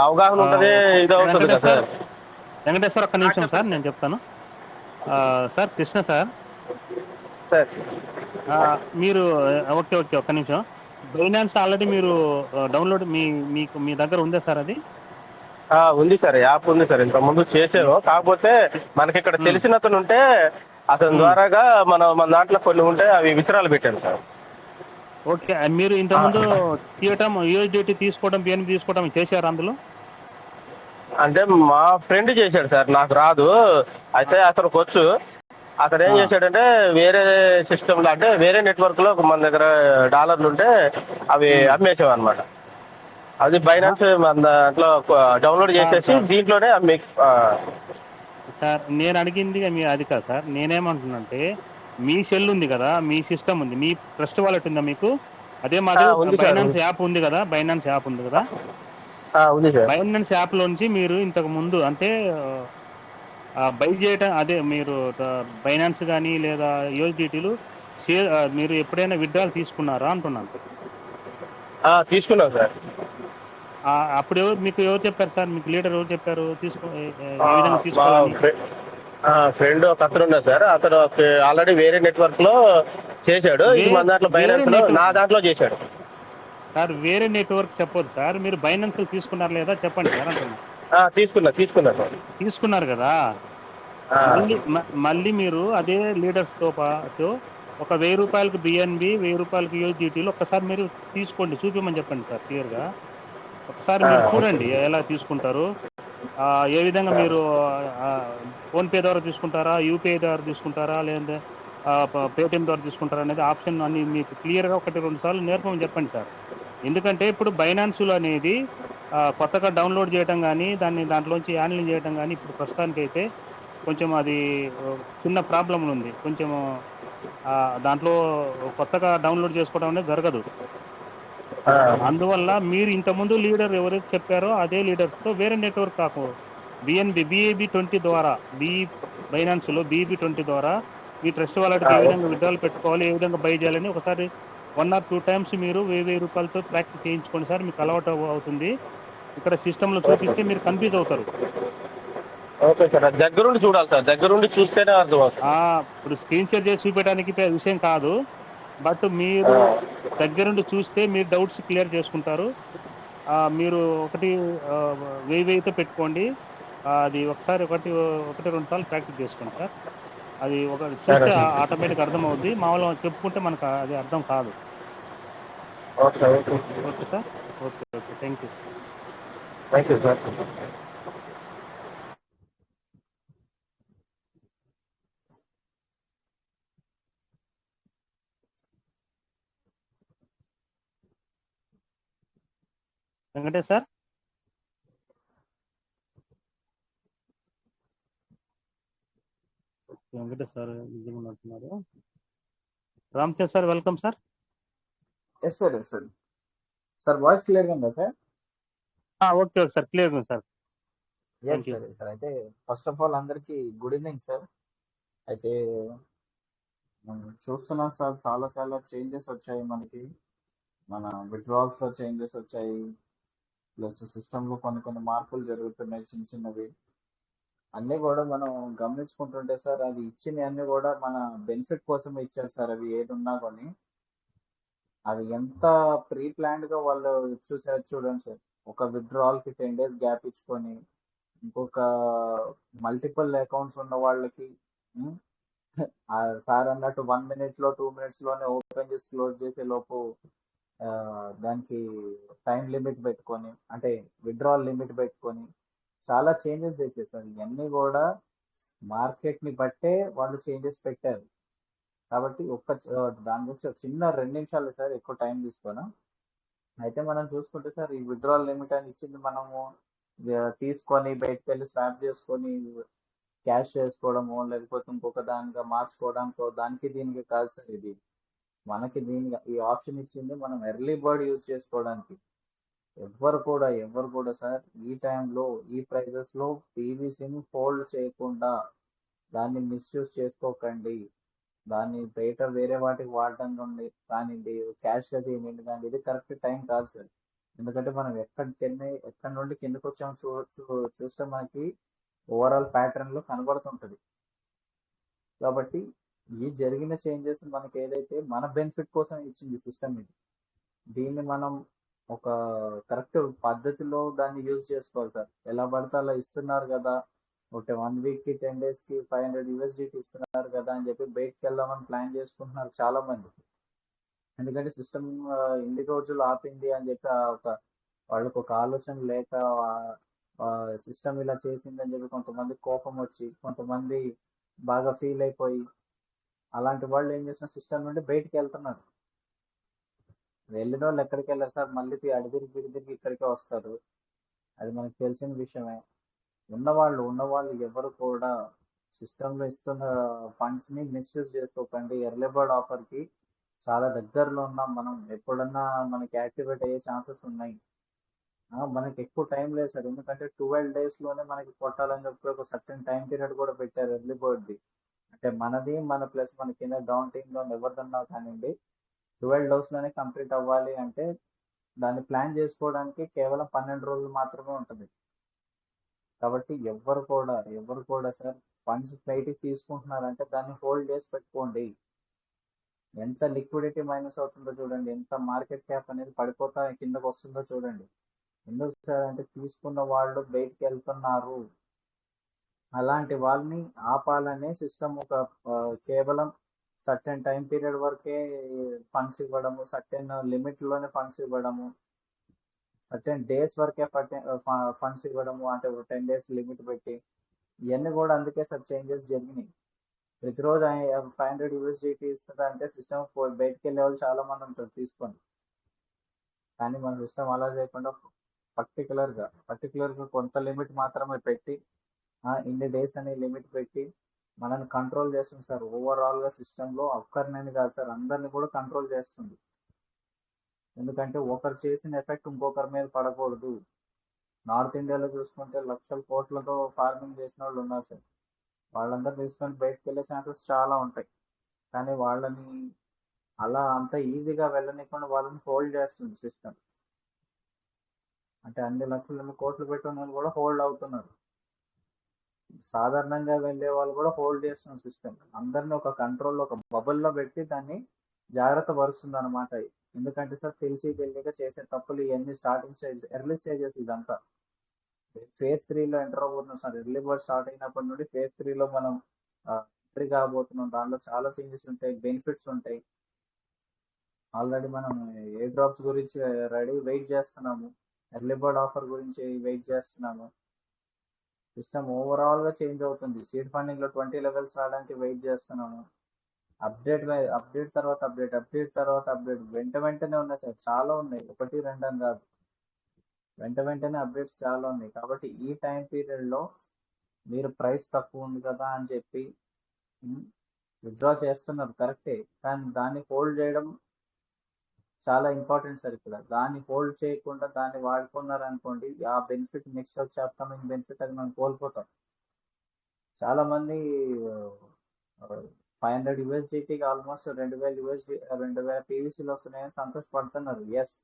అవగాహన ఉంటుంది, ఇది అవుతుంది కదా సార్. వెంకటేశ్వర ఒక్క నిమిషం సార్, నేను చెప్తాను సార్. కృష్ణ సార్, మీరు ఓకే ఒక్క నిమిషం. బైనాన్స్ ఆల్రెడీ మీరు డౌన్లోడ్ మీ దగ్గర ఉందా సార్? అది ఉంది సార్, యాప్ ఉంది సార్, ఇంత ముందు చేసాము. కాకపోతే మనకి ఇక్కడ తెలిసిన అతను ఉంటే అతని ద్వారాగా మన దాంట్లో కొన్ని ఉంటే అవి విత్తనాలు పెట్టాను సార్. ఓకే, మీరు ఇంతకుముందు తీయటం యూఎస్డిటీ తీసుకోవడం బిఎన్బి తీసుకోవడం చేశారు అందులో? అంటే మా ఫ్రెండ్ చేశాడు సార్, నాకు రాదు. అయితే అతనికి వచ్చు. అతను ఏం చేశాడంటే వేరే సిస్టంలో అంటే వేరే నెట్వర్క్లో మన దగ్గర డాలర్లు ఉంటే అవి అమ్మేసాం అనమాట. అది బైనాన్స్ మన దాంట్లో డౌన్లోడ్ చేసేసి దీంట్లోనే సార్ నేను అడిగింది అది కాదు సార్. నేనేమంటున్నానంటే మీ సెల్ ఉంది కదా, మీ సిస్టమ్ ఉంది, మీ ట్రస్ట్ వాలెట్ ఉందా మీకు? అదే మాది బైనాన్స్ యాప్ ఉంది కదా, బైనాన్స్ యాప్ ఉంది కదా. బైనాన్స్ యాప్ లోంచి మీరు ఇంతకు ముందు అంటే బై చేయటం అదే మీరు బైనాన్స్ కానీ లేదా యూఎస్డిటీలు మీరు ఎప్పుడైనా విత్డ్రాల్ తీసుకున్నారా అంటున్నాను. తీసుకున్నాం సార్. అప్పుడు మీకు ఎవరు చెప్పారు సార్? మీకు లీడర్ ఎవరు చెప్పారు ఫ్రెండ్ ఒక అతను ఉన్నారు సార్, అతను ఆల్రెడీ వేరే నెట్వర్క్ లో చేశాడు. మన దాంట్లో బైనాన్స్ లో నా దాంట్లో చేశాడు సార్. వేరే నెట్వర్క్ చెప్పొద్దు సార్, మీరు బైనాన్స్ తీసుకున్నారు లేదా చెప్పండి సార్ అంటున్నా. తీసుకున్నారు సార్. తీసుకున్నారు కదా, మళ్ళీ మీరు అదే లీడర్స్ తో పాటు ఒక 1000 రూపాయలకు బిఎన్బి 1000 రూపాయలకు యూఎస్డిటీలు ఒక్కసారి మీరు తీసుకోండి, చూపించమని చెప్పండి సార్ క్లియర్ గా. ఒకసారి మీరు చూడండి ఎలా తీసుకుంటారు, ఏ విధంగా మీరు ఫోన్పే ద్వారా తీసుకుంటారా, యూపీఐ ద్వారా తీసుకుంటారా, లేదంటే పేటిఎం ద్వారా తీసుకుంటారా అనేది ఆప్షన్ అన్ని మీకు క్లియర్గా 1-2 సార్లు నేర్పమని చెప్పండి సార్. ఎందుకంటే ఇప్పుడు బైనాన్సులు అనేది కొత్తగా డౌన్లోడ్ చేయడం కానీ దాంట్లోంచి హ్యాండిల్ చేయడం కానీ ఇప్పుడు ప్రస్తుతానికైతే కొంచెం అది చిన్న ప్రాబ్లం ఉంది. కొంచెం దాంట్లో కొత్తగా డౌన్లోడ్ చేసుకోవడం అనేది జరగదు. అందువల్ల మీరు ఇంతకుముందు లీడర్ ఎవరైతే చెప్పారో అదే లీడర్స్తో వేరే నెట్వర్క్ కాకు BAB20 ద్వారా బైనాన్స్లో BAB20 ద్వారా మీ ట్రస్ట్ వాలెట్కి ఏ విధంగా విత్డ్రాల్ పెట్టుకోవాలి, ఏ విధంగా బై చేయాలని ఒకసారి 1 or 2 times మీరు 1000 రూపాయలతో ప్రాక్టీస్ చేయించుకోండి సార్. మీకు అలవాటు అవుతుంది. ఇక్కడ సిస్టంలో చూపిస్తే మీరు కన్ఫ్యూజ్ అవుతారు. ఓకే సార్, దగ్గరుండి చూడాలి సార్, దగ్గరుండి చూస్తేనే అర్థం అవుతుంది. ఇప్పుడు స్క్రీన్ షేర్ చేసి చూపించడానికి విషయం కాదు, బట్ మీరు దగ్గరుండి చూస్తే మీరు డౌట్స్ క్లియర్ చేసుకుంటారు. మీరు 1000తో పెట్టుకోండి. అది ఒకసారి 1-2 సార్లు ప్రాక్టీస్ చేసుకోండి సార్. అది చూస్తే ఆటోమేటిక్ అర్థం అవుద్ది. మామూలుగా చెప్పుకుంటే మనకు అది అర్థం కాదు. Okay sir. Okay thank you sir. Venkatesh sir. Venkatesh sir బిజీగా ఉన్నట్టున్నారు. Ramtej sir welcome sir. Yes sir sir voice క్లియర్గా ఉందా సార్? ఓకే సార్, క్లియర్గా ఉంది సార్. ఎస్ సార్ అయితే ఫస్ట్ ఆఫ్ ఆల్ అందరికీ గుడ్ ఈవినింగ్ సార్. అయితే చూస్తున్నాం సార్, చాలా చేంజెస్ వచ్చాయి మనకి. మన విత్డ్రాల్స్ లో చేంజెస్ వచ్చాయి, ప్లస్ సిస్టమ్ లో కొన్ని మార్పులు జరుగుతున్నాయి చిన్నవి. అన్ని కూడా మనం గమనించుకుంటుంటే సార్, అది ఇచ్చినవి అన్ని కూడా మన బెనిఫిట్ కోసం ఇచ్చారు సార్. అవి ఏది ఉన్నా కానీ అవి ఎంత ప్రీ ప్లాన్డ్ గా వాళ్ళు చూసారు చూడండి సార్. ఒక విత్డ్రాల్ కి 10 days గ్యాప్ ఇచ్చుకొని, ఇంకొక మల్టిపుల్ అకౌంట్స్ ఉన్న వాళ్ళకి సార్ అన్నట్టు 1 minute లో 2 minutes లోనే ఓపెన్ చేసి క్లోజ్ చేసే లోపు దానికి టైం లిమిట్ పెట్టుకొని, అంటే విత్డ్రాల్ లిమిట్ పెట్టుకొని చాలా చేంజెస్ చేసేసారు. ఇవన్నీ కూడా మార్కెట్ ని బట్టే వాళ్ళు చేంజెస్ పెట్టారు. కాబట్టి దాని గురించి చిన్న 2 నిమిషాలు సార్, ఎక్కువ టైం తీసుకోను. అయితే మనం చూసుకుంటే సార్, ఈ విత్డ్రాల్ లిమిట్ అని ఇచ్చింది మనము తీసుకొని బయటకు వెళ్ళి స్వాప్ చేసుకొని క్యాష్ చేసుకోవడము, లేకపోతే ఇంకొక దానిగా మార్చుకోవడానికి దానికి దీనికి కాదు సార్. ఇది మనకి ఈ ఆప్షన్ ఇచ్చింది మనం ఎర్లీ బర్డ్ యూజ్ చేసుకోవడానికి. ఎవరు కూడా సార్ ఈ టైంలో ఈ ప్రైజెస్ లో పీవీసీని హోల్డ్ చేయకుండా దాన్ని మిస్యూజ్ చేసుకోకండి. దాన్ని బయట వేరే వాటికి వాడటం కానివ్వండి, క్యాష్ గా చేయండి కానీ ఇది కరెక్ట్ టైం కాదు సార్. ఎందుకంటే మనం ఎక్కడి నుండి కిందకి వచ్చామో చూస్తే మనకి ఓవరాల్ ప్యాటర్న్ లో కనబడుతుంటది. కాబట్టి ఈ జరిగిన చేంజెస్ మనకి ఏదైతే మన బెనిఫిట్ కోసం ఇచ్చింది సిస్టమ్, దీన్ని మనం ఒక కరెక్ట్ పద్ధతిలో దాన్ని యూజ్ చేసుకోవాలి సార్. ఎలా పడితే అలా ఇస్తున్నారు కదా, ఒక 1 week కి 10 days కి $500 ఇస్తున్నారు కదా అని చెప్పి బయటకు వెళ్దామని ప్లాన్ చేసుకుంటున్నారు చాలా మంది. ఎందుకంటే సిస్టమ్ ఇన్ని రోజులు ఆపింది అని చెప్పి వాళ్ళకు ఒక ఆలోచన లేక సిస్టమ్ ఇలా చేసింది అని చెప్పి కొంతమంది కోపం వచ్చి, కొంతమంది బాగా ఫీల్ అయిపోయి, అలాంటి వాళ్ళు ఏం చేసిన సిస్టమ్ నుండి బయటకు వెళ్తున్నారు. వెళ్ళిన వాళ్ళు ఎక్కడికి వెళ్ళారు సార్, మళ్ళీ అడిదిరిగి ఇక్కడికే వస్తారు. అది మనకు తెలిసిన విషయమే. ఉన్నవాళ్ళు ఎవరు కూడా సిస్టంలో ఇస్తున్న ఫండ్స్ ని మిస్యూజ్ చేసుకోకండి. ఎర్లీ బర్డ్ ఆఫర్ కి చాలా దగ్గరలో ఉన్నాం మనం. ఎప్పుడన్నా మనకి యాక్టివేట్ అయ్యే ఛాన్సెస్ ఉన్నాయి. మనకి ఎక్కువ టైం లేదు సార్, ఎందుకంటే 12 days లోనే మనకి కొట్టాలని చెప్పి ఒక సర్టెన్ టైం పీరియడ్ కూడా పెట్టారు ఎర్లీ బర్డ్ ది. అంటే మనది ప్లస్ మన కింద డౌన్ టీమ్ లో ఎవరిదన్నా కానివ్వండి 12 days లోనే కంప్లీట్ అవ్వాలి. అంటే దాన్ని ప్లాన్ చేసుకోవడానికి కేవలం 12 రోజులు మాత్రమే ఉంటుంది. కాబట్టి ఎవరు కూడా సార్ ఫండ్స్ బయటికి తీసుకుంటున్నారంటే దాన్ని హోల్డ్ చేసి పెట్టుకోండి. ఎంత లిక్విడిటీ మైనస్ అవుతుందో చూడండి, ఎంత మార్కెట్ క్యాప్ అనేది పడిపోతా కిందకు వస్తుందో చూడండి. ఎందుకు సార్ అంటే తీసుకున్న వాళ్ళు బయటికి వెళ్తున్నారు. అలాంటి వాళ్ళని ఆపాలనే సిస్టమ్ ఒక కేవలం సర్టెన్ టైం పీరియడ్ వరకే ఫండ్స్ ఇవ్వడము, సర్టెన్ లిమిట్ లోనే ఫండ్స్ ఇవ్వడము, సర్టెన్ డేస్ వరకే ఫండ్స్ ఇవ్వడము, అంటే 10 days లిమిట్ పెట్టి, ఇవన్నీ కూడా అందుకే సార్ చేంజెస్ జరిగినాయి. ప్రతిరోజు 500 USDT ఇస్తుందంటే సిస్టమ్ బయటకు వెళ్ళే వాళ్ళు చాలా మంది ఉంటారు తీసుకొని. కానీ మన సిస్టమ్ అలా చేయకుండా పర్టికులర్గా కొంత లిమిట్ మాత్రమే పెట్టి, ఇన్ని డేస్ అనే లిమిట్ పెట్టి మనల్ని కంట్రోల్ చేస్తుంది సార్. ఓవరాల్గా సిస్టంలో ఒక్కరినని కాదు సార్, అందరిని కూడా కంట్రోల్ చేస్తుంది. ఎందుకంటే ఒకరు చేసిన ఎఫెక్ట్ ఇంకొకరి మీద పడకూడదు. నార్త్ ఇండియాలో చూసుకుంటే లక్షల కోట్లతో ఫార్మింగ్ చేసిన వాళ్ళు ఉన్నారు సార్. వాళ్ళందరూ తీసుకొని బయటకు వెళ్ళే ఛాన్సెస్ చాలా ఉంటాయి. కానీ వాళ్ళని అలా అంత ఈజీగా వెళ్ళనికుండా వాళ్ళని హోల్డ్ చేస్తుంది సిస్టమ్. అంటే అన్ని లక్షల కోట్లు పెట్టిన వాళ్ళు కూడా హోల్డ్ అవుతున్నారు. సాధారణంగా వెళ్ళే వాళ్ళు కూడా హోల్డ్ చేస్తున్న సిస్టమ్ అందరిని ఒక కంట్రోల్లో, ఒక బబుల్లో పెట్టి దాన్ని జాగ్రత్త పరుస్తుంది అనమాట. ఎందుకంటే సార్ తెలిసి తెలియక చేసే తప్పులు ఇవన్నీ స్టార్టింగ్ స్టేజ్, ఎర్లీ స్టేజెస్. ఇదంతా phase 3లో ఎంటర్ అవబోతున్నాం సార్. ఎర్లీ బర్డ్ స్టార్ట్ అయినప్పటి నుండి phase 3లో మనం ఎంట్రీ కాబోతున్నాం. దాంట్లో చాలా చేంజెస్ ఉంటాయి, బెనిఫిట్స్ ఉంటాయి. ఆల్రెడీ మనం ఏ డ్రాప్స్ గురించి వెయిట్ చేస్తున్నాము, ఎర్లీ బర్డ్ ఆఫర్ గురించి వెయిట్ చేస్తున్నాము. సిస్టమ్ ఓవరాల్ గా చేంజ్ అవుతుంది. సీడ్ ఫండింగ్ లో 20 levels రావడానికి వెయిట్ చేస్తున్నాము. అప్డేట్ తర్వాత అప్డేట్ వెంటనే ఉన్నాయి సార్, చాలా ఉన్నాయి, 1 2 అని కాదు, వెంటనే అప్డేట్స్ చాలా ఉన్నాయి. కాబట్టి ఈ టైం పీరియడ్ లో మీరు ప్రైస్ తక్కువ ఉంది కదా అని చెప్పి విత్డ్రా చేస్తున్నారు కరెక్టే, కానీ దాన్ని హోల్డ్ చేయడం చాలా ఇంపార్టెంట్ సార్. ఇక్కడ దాన్ని హోల్డ్ చేయకుండా దాన్ని వాడుకున్నారు అనుకోండి, ఆ బెనిఫిట్ నెక్స్ట్ వచ్చే అప్కమింగ్ బెనిఫిట్ అది మనం కోల్పోతాం. చాలా మంది 500 USDTకి ఆల్మోస్ట్ 2000 PVCలు వస్తున్నాయని సంతోషపడుతున్నారు. ఎస్,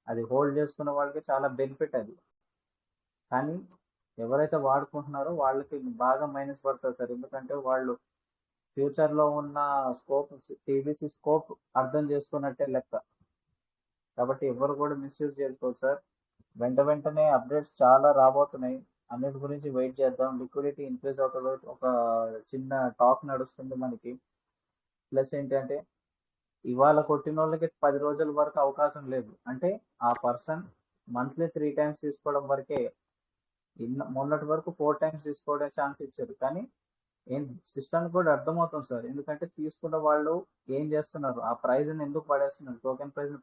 అది హోల్డ్ చేసుకున్న వాళ్ళకి చాలా బెనిఫిట్ అది. కానీ ఎవరైతే వాడుకుంటున్నారో వాళ్ళకి బాగా మైనస్ పడుతుంది సార్. ఎందుకంటే వాళ్ళు ఫ్యూచర్లో ఉన్న PVC స్కోప్ అర్థం చేసుకున్నట్టే లెక్క. కాబట్టి ఎవరు కూడా మిస్యూజ్ చేసుకోవచ్చు సార్. వెంటనే అప్డేట్స్ చాలా రాబోతున్నాయి, అన్నిటి గురించి వెయిట్ చేద్దాం. లిక్విడిటీ ఇంక్రీజ్ అవుతుంది, ఒక చిన్న టాక్ నడుస్తుంది మనకి. ప్లస్ ఏంటంటే ఇవాళ కొట్టిన వాళ్ళకి 10 రోజుల వరకు అవకాశం లేదు. అంటే ఆ పర్సన్ మంత్లీ 3 times తీసుకోవడం వరకే. మొన్నటి వరకు 4 times తీసుకోవడం ఛాన్స్ ఇచ్చారు. కానీ ఏం సిస్టమ్ కూడా అర్థమవుతుంది సార్. ఎందుకంటే తీసుకున్న వాళ్ళు ఏం చేస్తున్నారు, ఆ ప్రైజ్ ని ఎందుకు పడేస్తున్నారు, టోకెన్ ప్రైజ్ ని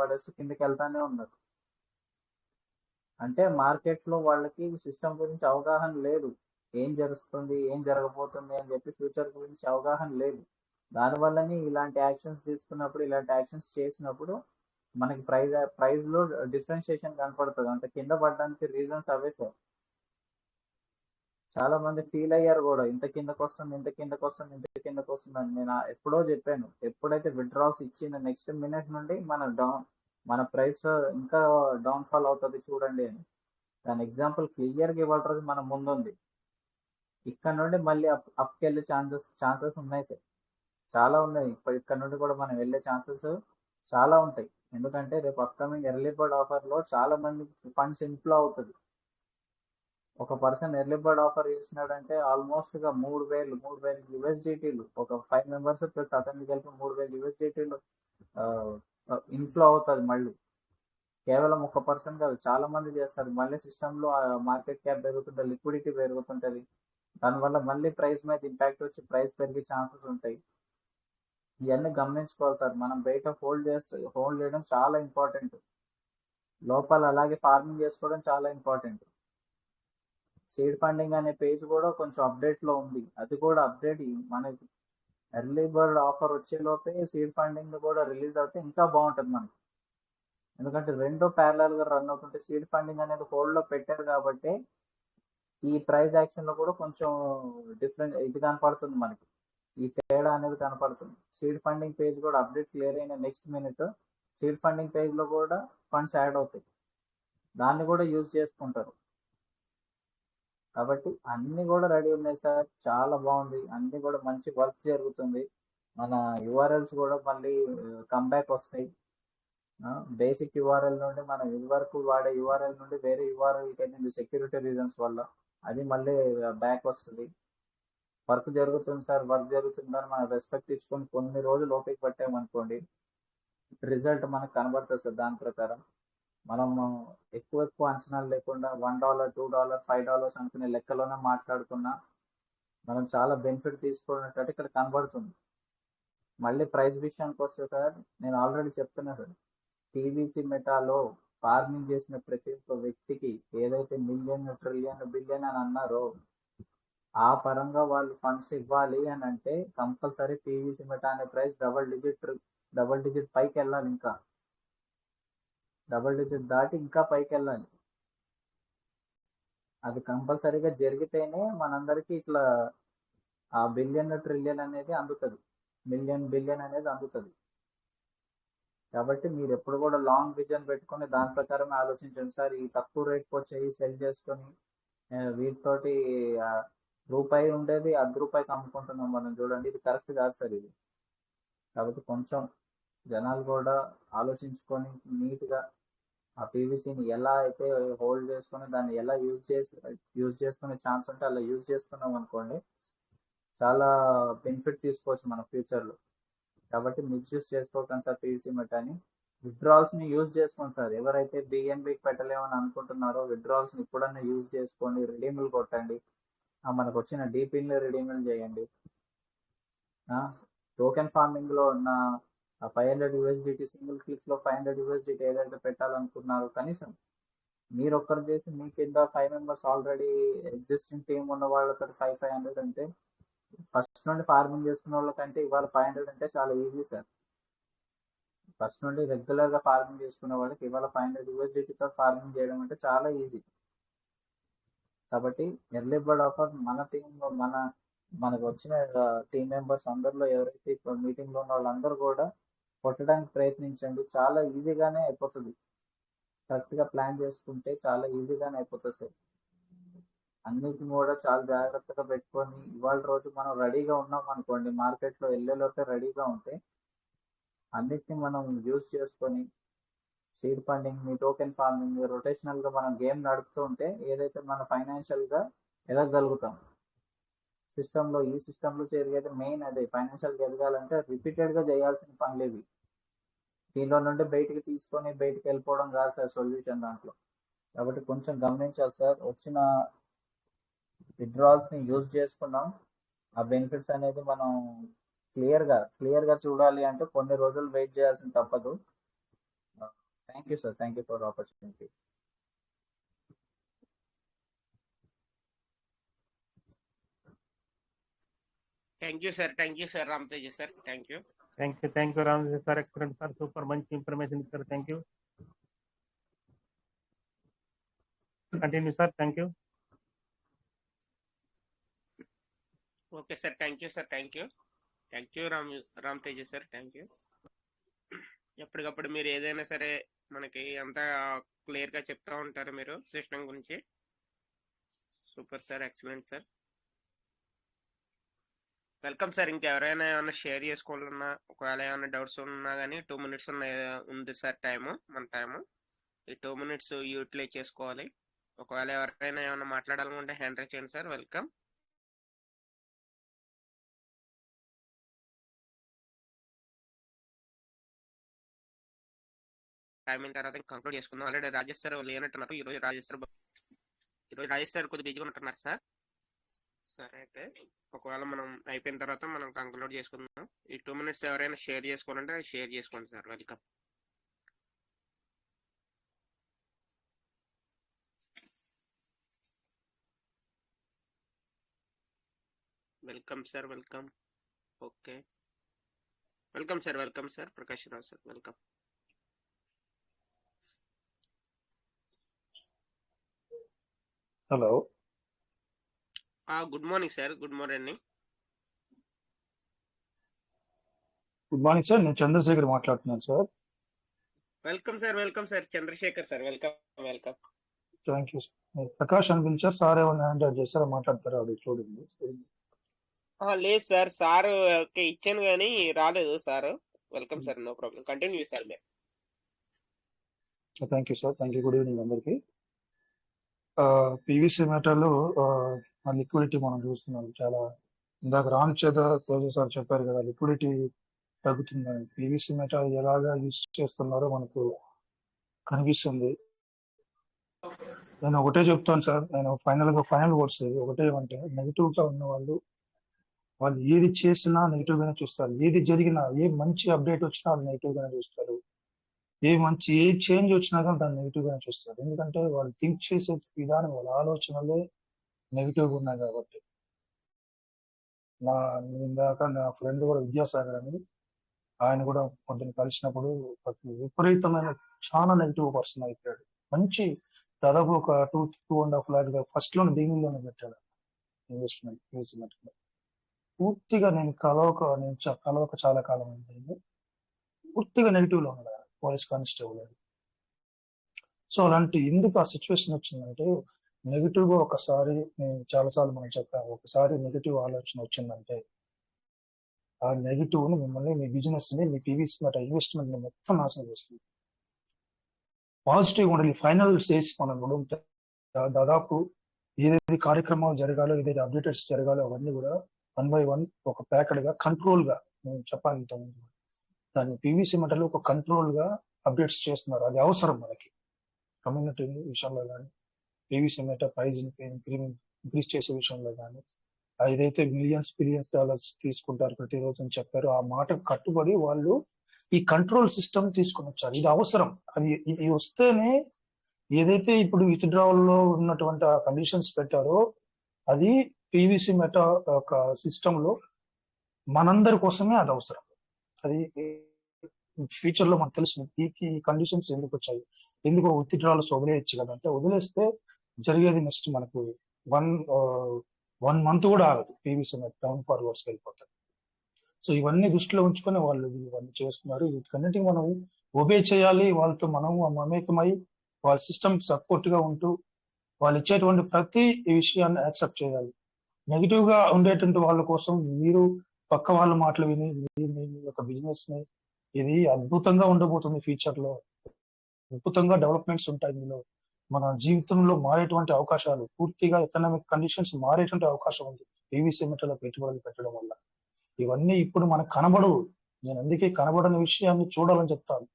పడేస్తూ కిందకి వెళ్తానే ఉన్నారు. అంటే మార్కెట్ లో వాళ్ళకి సిస్టమ్ గురించి అవగాహన లేదు, ఏం జరుగుతుంది ఏం జరగబోతుంది అని చెప్పి ఫ్యూచర్ గురించి అవగాహన లేదు. దానివల్లనే ఇలాంటి యాక్షన్స్ తీసుకున్నప్పుడు, ఇలాంటి యాక్షన్స్ చేసినప్పుడు మనకి ప్రైజ్ లో డిఫరెన్షియేషన్ కనపడుతుంది. అంత కింద పడడానికి రీజన్స్ అవే సార్. చాలా మంది ఫీల్ అయ్యారు కూడా, ఇంత కిందకు వస్తుంది అని. నేను ఎప్పుడో చెప్పాను, ఎప్పుడైతే విత్డ్రాల్స్ ఇచ్చిన నెక్స్ట్ మినిట్ నుండి మన ప్రైస్ ఇంకా డౌన్ ఫాల్ అవుతుంది చూడండి అని. దాని ఎగ్జాంపుల్ క్లియర్గా ఇవ్వడం మన ముందుంది. ఇక్కడ నుండి మళ్ళీ అప్కి వెళ్ళే ఛాన్సెస్ ఉన్నాయి సార్, చాలా ఉన్నాయి. ఇక్కడ నుండి కూడా మనం వెళ్ళే ఛాన్సెస్ చాలా ఉంటాయి. ఎందుకంటే రేపు అప్కమింగ్ ఎర్లీ బర్డ్ ఆఫర్ లో చాలా మంది ఫండ్స్ ఇన్ఫ్లో అవుతుంది. ఒక పర్సన్ ఎర్లీ బర్డ్ ఆఫర్ చేసినాడంటే ఆల్మోస్ట్ గా 3000 USDTలు, ఒక 5 members ప్లస్ అతన్ని కలిపి 3000 USDTలు ఇన్ఫ్లో అవుతుంది. మళ్ళీ కేవలం ఒక పర్సన్ కాదు, చాలా మంది చేస్తారు. మళ్ళీ సిస్టమ్ లో మార్కెట్ క్యాప్ పెరుగుతుంటుంది, లిక్విడిటీ పెరుగుతుంటది. దానివల్ల మళ్ళీ ప్రైస్ మీద ఇంపాక్ట్ వచ్చి ప్రైస్ పెరిగే ఛాన్సెస్ ఉంటాయి. ఇవన్నీ గమనించుకోవాలి సార్. మనం బయట హోల్డ్ చేయడం చాలా ఇంపార్టెంట్, లోపల అలాగే ఫార్మింగ్ చేసుకోవడం చాలా ఇంపార్టెంట్. సీడ్ ఫండింగ్ అనే పేజ్ కూడా కొంచెం అప్డేట్ లో ఉంది. అది కూడా అప్డేట్ మనకి ఎర్లీ బర్డ్ ఆఫర్ వచ్చే లోపే సీడ్ ఫండింగ్ కూడా రిలీజ్ అవుతే ఇంకా బాగుంటుంది మనకి. ఎందుకంటే రెండు ప్యారలల్ గా రన్ అవుతుంటే సీడ్ ఫండింగ్ అనేది హోల్డ్ లో పెట్టారు కాబట్టి ఈ ప్రైస్ యాక్షన్ లో కూడా కొంచెం డిఫరెంట్ ఇది కనపడుతుంది మనకి, ఈ తేడా అనేది కనపడుతుంది. సీడ్ ఫండింగ్ పేజ్ కూడా అప్డేట్ క్లియర్ అయిన next minute seed funding page లో కూడా ఫండ్స్ యాడ్ అవుతాయి, దాన్ని కూడా యూజ్ చేసుకుంటారు. కాబట్టి అన్ని కూడా రెడీ ఉన్నాయి సార్, చాలా బాగుంది. అన్ని కూడా మంచి వర్క్ జరుగుతుంది. మన యూఆర్ఎల్స్ కూడా మళ్ళీ కంబ్యాక్ వస్తాయి. బేసిక్ యూఆర్ఎల్ నుండి మనం ఇదివరకు వాడే యూఆర్ఎల్ నుండి వేరే యూఆర్ఎల్కి వెళ్ళింది సెక్యూరిటీ రీజన్స్ వల్ల, అది మళ్ళీ బ్యాక్ వస్తుంది. వర్క్ జరుగుతుంది సార్, వర్క్ జరుగుతుందని మనం రెస్పెక్ట్ ఇచ్చుకొని కొన్ని రోజులు ఓపిక పట్టామనుకోండి, రిజల్ట్ మనకు కనబడుతుంది సార్. దాని ప్రకారం మనం ఎక్కువ అంచనాలు లేకుండా $1, $2, $5 అనుకునే లెక్కలోనే మాట్లాడుకున్నా మనం చాలా బెనిఫిట్ తీసుకున్నట్టు ఇక్కడ కనబడుతుంది. మళ్ళీ ప్రైస్ విషయానికి వస్తే సార్, నేను ఆల్రెడీ చెప్తున్నా సార్, టీవీసీ మెటాలో ఫార్మింగ్ చేసిన ప్రతి ఒక్క వ్యక్తికి ఏదైతే మిలియన్, ట్రిలియన్, బిలియన్ అని అన్నారో ఆ పరంగా వాళ్ళు ఫండ్స్ ఇవ్వాలి అని అంటే కంపల్సరీ టీవీసీ మెటా అనే ప్రైస్ డబుల్ డిజిట్ పైకి వెళ్ళాలి. ఇంకా డబుల్ డిజిట్ దాటి ఇంకా పైకి వెళ్ళాలి. అది కంపల్సరీగా జరిగితేనే మనందరికీ ఇట్లా ఆ బిలియన్, ట్రిలియన్ అనేది అందుతుంది, మిలియన్, బిలియన్ అనేది అందుతుంది. కాబట్టి మీరు ఎప్పుడు కూడా లాంగ్ విజన్ పెట్టుకొని దాని ప్రకారమే ఆలోచించండి సార్. ఈ తక్కువ రేట్కి వచ్చేవి సెల్ చేసుకొని వీటితోటి రూపాయి ఉండేది ₹10 అమ్ముకుంటున్నాం మనం, చూడండి, ఇది కరెక్ట్ కాదు సార్ ఇది. కాబట్టి కొంచెం జనాలు కూడా ఆలోచించుకొని నీట్గా ఆ పీవీసీని ఎలా అయితే హోల్డ్ చేసుకొని దాన్ని ఎలా యూజ్ చేసుకునే ఛాన్స్ ఉంటే అలా యూజ్ చేసుకున్నాం అనుకోండి, చాలా బెనిఫిట్ తీసుకోవచ్చు మన ఫ్యూచర్లో. కాబట్టి మిస్యూజ్ చేసుకోకండి సార్ పీవీసీ మెటాని. విత్డ్రాల్స్ని యూజ్ చేసుకోండి సార్. ఎవరైతే బిఎన్బికి పెట్టలేమని అనుకుంటున్నారో విత్డ్రాల్స్ని ఇప్పుడన్నా యూజ్ చేసుకోండి, రిడీములు కొట్టండి, మనకు వచ్చిన డీపీని రిడీములు చేయండి. టోకెన్ ఫార్మింగ్లో ఉన్న $500 సింగిల్ క్లిక్లో $500 ఏదైతే పెట్టాలనుకున్నారో కనీసం మీరు ఒక్కరు చేసి మీ కింద 5 మెంబర్స్ ఆల్రెడీ ఎగ్జిస్టింగ్ టీం ఉన్న వాళ్ళతో 500 అంటే ఫస్ట్ నుండి ఫార్మింగ్ చేసుకున్న వాళ్ళకంటే ఇవాళ 500 అంటే చాలా ఈజీ సార్. ఫస్ట్ నుండి రెగ్యులర్గా ఫార్మింగ్ చేసుకునే వాళ్ళకి ఇవాళ $500 ఫార్మింగ్ చేయడం అంటే చాలా ఈజీ. కాబట్టి ఎర్లీ బర్డ్ ఆఫర్ మన టీంలో మనకు వచ్చిన టీం మెంబర్స్ అందరిలో ఎవరైతే ఇప్పుడు మీటింగ్లో ఉన్న వాళ్ళందరూ కూడా కొట్టడానికి ప్రయత్నించండి. చాలా ఈజీగానే అయిపోతుంది. కరెక్ట్గా ప్లాన్ చేసుకుంటే చాలా ఈజీగానే అయిపోతుంది సార్. అన్నిటిని కూడా చాలా జాగ్రత్తగా పెట్టుకొని ఇవాళ రోజు మనం రెడీగా ఉన్నాం అనుకోండి, మార్కెట్లో వెళ్ళేలోపే రెడీగా ఉంటే అన్నిటిని మనం యూజ్ చేసుకొని సీడ్ ఫండింగ్, మీ టోకెన్ ఫార్మింగ్, రొటేషనల్గా మనం గేమ్ నడుపుతూ ఉంటే ఏదైతే మన ఫైనాన్షియల్గా ఎదగలుగుతాం. సిస్టంలో ఈ సిస్టంలో జరిగేది మెయిన్ అదే. ఫైనాన్షియల్గా ఎదగాలంటే రిపీటెడ్గా చేయాల్సిన పనులు ఇవి. దీనిలో నుండి బయటికి తీసుకొని బయటికి వెళ్ళిపోవడం కాదు సార్ సొల్యూషన్ దాంట్లో. కాబట్టి కొంచెం గమనించాలి సార్. వచ్చిన విత్డ్రాల్స్ని యూజ్ చేసుకున్నాం, ఆ బెనిఫిట్స్ అనేది మనం క్లియర్గా చూడాలి అంటే కొన్ని రోజులు వెయిట్ చేయాల్సిన తప్పదు. Thank you sir, thank you for opportunity. Thank you sir Ramateja sir. Thank you Ramateja sir. Excellent sir, super, మంచి ఇన్ఫర్మేషన్ ఇచ్చారు. Thank you. Continue sir. Thank you. Okay sir, thank you Ramateja sir. Thank you. ఎప్పటికప్పుడు మీరు ఏదైనా సరే మనకి అంతా క్లియర్గా చెప్తా ఉంటారు మీరు సిస్టమ్ గురించి. Super sir, excellent sir. Welcome sir. ఇంకెవరైనా ఏమైనా షేర్ చేసుకోవాలన్నా, ఒకవేళ ఏమైనా డౌట్స్ ఉన్నా కానీ 2 minutes ఉంది సార్ మన టైము. ఈ 2 minutes యూటిలైజ్ చేసుకోవాలి. ఒకవేళ ఎవరైనా ఏమైనా మాట్లాడాలనుకుంటే హ్యాండ్ రైజ్ చేయండి సార్. వెల్కమ్. టైం అయిన తర్వాత కంక్లూడ్ చేసుకుందాం. ఆల్రెడీ రాజేష్ సార్ లేనట్టున్నారు. ఈరోజు రాజేష్ సార్ కొద్దిగా బిజీగా ఉంటున్నారు సార్. సరే, అయితే ఒకవేళ మనం అయిపోయిన తర్వాత మనం కంక్లూడ్ చేసుకుందాం. ఈ 2 minutes ఎవరైనా షేర్ చేసుకోవాలంటే షేర్ చేసుకోండి sir. Welcome sir. Okay, welcome sir. Prakash Rao sir, welcome. Hello, good morning sir. Good morning sir. నేను చంద్రశేఖర్ మాట్లాడుతున్నాను sir. Welcome sir. Chandrashekar sir, welcome. Thank you sir. Prakash అనిపించారు సార్, ఏమైనా హ్యాండ్ రైజ్ చేస్తారా, మాట్లాడతారా? అది చూడండి. లేదు సార్ ఓకే ఇచ్చాను కానీ రాలేదు sir. Welcome sir, no problem. Continue sir మీరు. Thank you sir. Good evening అందరికి. పీవీసీ మెటాలో లిక్విడిటీ మనం చూస్తున్నాం. చాలా ఇందాక రామ్ చేత సార్ చెప్పారు కదా, లిక్విడిటీ తగ్గుతుందని. పీవీసీ మెటా ఎలాగా యూజ్ చేస్తున్నారో మనకు కనిపిస్తుంది. నేను ఒకటే చెప్తాను సార్, నేను ఫైనల్ వర్డ్స్ ఒకటే అంటే, నెగిటివ్ గా ఉన్న వాళ్ళు ఏది చేసినా నెగిటివ్ గానే చూస్తారు. ఏది జరిగినా, ఏ మంచి అప్డేట్ వచ్చినా అది నెగిటివ్ గానే చూస్తారు. ఏ చేంజ్ వచ్చినా కానీ దాన్ని నెగిటివ్ గానే చూస్తారు. ఎందుకంటే వాళ్ళు థింక్ చేసే విధానం, వాళ్ళ ఆలోచనలే నెగిటివ్ గా ఉన్నాయి కాబట్టి. ఇందాక నా ఫ్రెండ్ కూడా విద్యాసాగర్ అని, ఆయన కూడా పొద్దున్న కలిసినప్పుడు విపరీతమైన చాలా నెగిటివ్ పర్సన్ అయిపోయాడు. మంచి దాదాపు ఒక 2.5 lakh ఫస్ట్ లోనే బిగినింగ్ లోనే పెట్టాడు ఇన్వెస్ట్మెంట్. పూర్తిగా నేను కలవక చాలా కాలం అయింది. పూర్తిగా నెగిటివ్ లో ఉన్నాడు పోలీస్ కానిస్టేబుల్. సో అలాంటి ఎందుకు ఆ సిచ్యువేషన్ వచ్చిందంటే, నెగిటివ్ గా ఒకసారి, నేను చాలాసార్లు మనం చెప్పాను, ఒకసారి నెగిటివ్ ఆలోచన వచ్చిందంటే ఆ నెగిటివ్ ని మిమ్మల్ని, మీ బిజినెస్ ని, మీ పీవీసీ ఇన్వెస్ట్మెంట్ ని మొత్తం నాశనం చేస్తుంది. పాజిటివ్ ఉండాలి. ఫైనల్ స్టేజ్ మనం కూడా దాదాపు ఏదైతే కార్యక్రమాలు జరగాలో, ఏదైతే అప్డేట్స్ జరగాలో అవన్నీ కూడా 1 by 1 ఒక ప్యాకెడ్ గా కంట్రోల్ గా, నేను చెప్పాలి దాన్ని పీవీసీ మెటల్ ఒక కంట్రోల్ గా అప్డేట్స్ చేస్తున్నారు. అది అవసరం మనకి కమ్యూనిటీ విషయంలో కానీ, పీవీసీ మెటల్ ప్రైజ్ ఇంక్రీజ్ చేసే విషయంలో కానీ, ఏదైతే బిలియన్స్ డాలర్స్ తీసుకుంటారు ప్రతిరోజు అని చెప్పారు, ఆ మాటకు కట్టుబడి వాళ్ళు ఈ కంట్రోల్ సిస్టమ్ తీసుకొని వచ్చారు. ఇది అవసరం. ఇది వస్తేనే ఏదైతే ఇప్పుడు విత్డ్రావల్ లో ఉన్నటువంటి ఆ కండిషన్స్ పెట్టారో, అది పీవీసీ మెటా ఒక సిస్టమ్ లో మనందరి కోసమే అది అవసరం. అది ఫ్యూచర్ లో మనకు తెలుసు ఈ కండిషన్స్ ఎందుకు వచ్చాయి, ఎందుకు విత్డ్రావల్స్ వదిలేయచ్చు కదా అంటే, వదిలేస్తే జరిగేది నెక్స్ట్ మనకు 1 month కూడా ఆగదు, పీవీసీ మెట్ డౌన్ ఫార్వర్డ్స్ వెళ్ళిపోతాయి. సో ఇవన్నీ దృష్టిలో ఉంచుకొని వాళ్ళు ఇవన్నీ చేస్తున్నారు. వీటికన్నిటికీ మనం ఒబే చేయాలి. వాళ్ళతో మనం మమేకమై వాళ్ళ సిస్టమ్ సపోర్ట్ గా ఉంటూ వాళ్ళు ఇచ్చేటువంటి ప్రతి విషయాన్ని యాక్సెప్ట్ చేయాలి. నెగిటివ్ గా ఉండేటువంటి వాళ్ళ కోసం మీరు పక్క వాళ్ళ మాటలు విని మీ యొక్క బిజినెస్ ని, ఇది అద్భుతంగా ఉండబోతుంది. ఫ్యూచర్ లో అద్భుతంగా డెవలప్మెంట్స్ ఉంటాయి. ఇందులో మన జీవితంలో మారేటువంటి అవకాశాలు, పూర్తిగా ఎకనామిక్ కండిషన్స్ మారేటువంటి అవకాశం ఉంది పీవీసీ మెటల్ పెట్టుబడులు పెట్టడం వల్ల. ఇవన్నీ ఇప్పుడు మనకు కనబడవు. నేను అందుకే కనబడని విషయాన్ని చూడాలని చెప్తాను.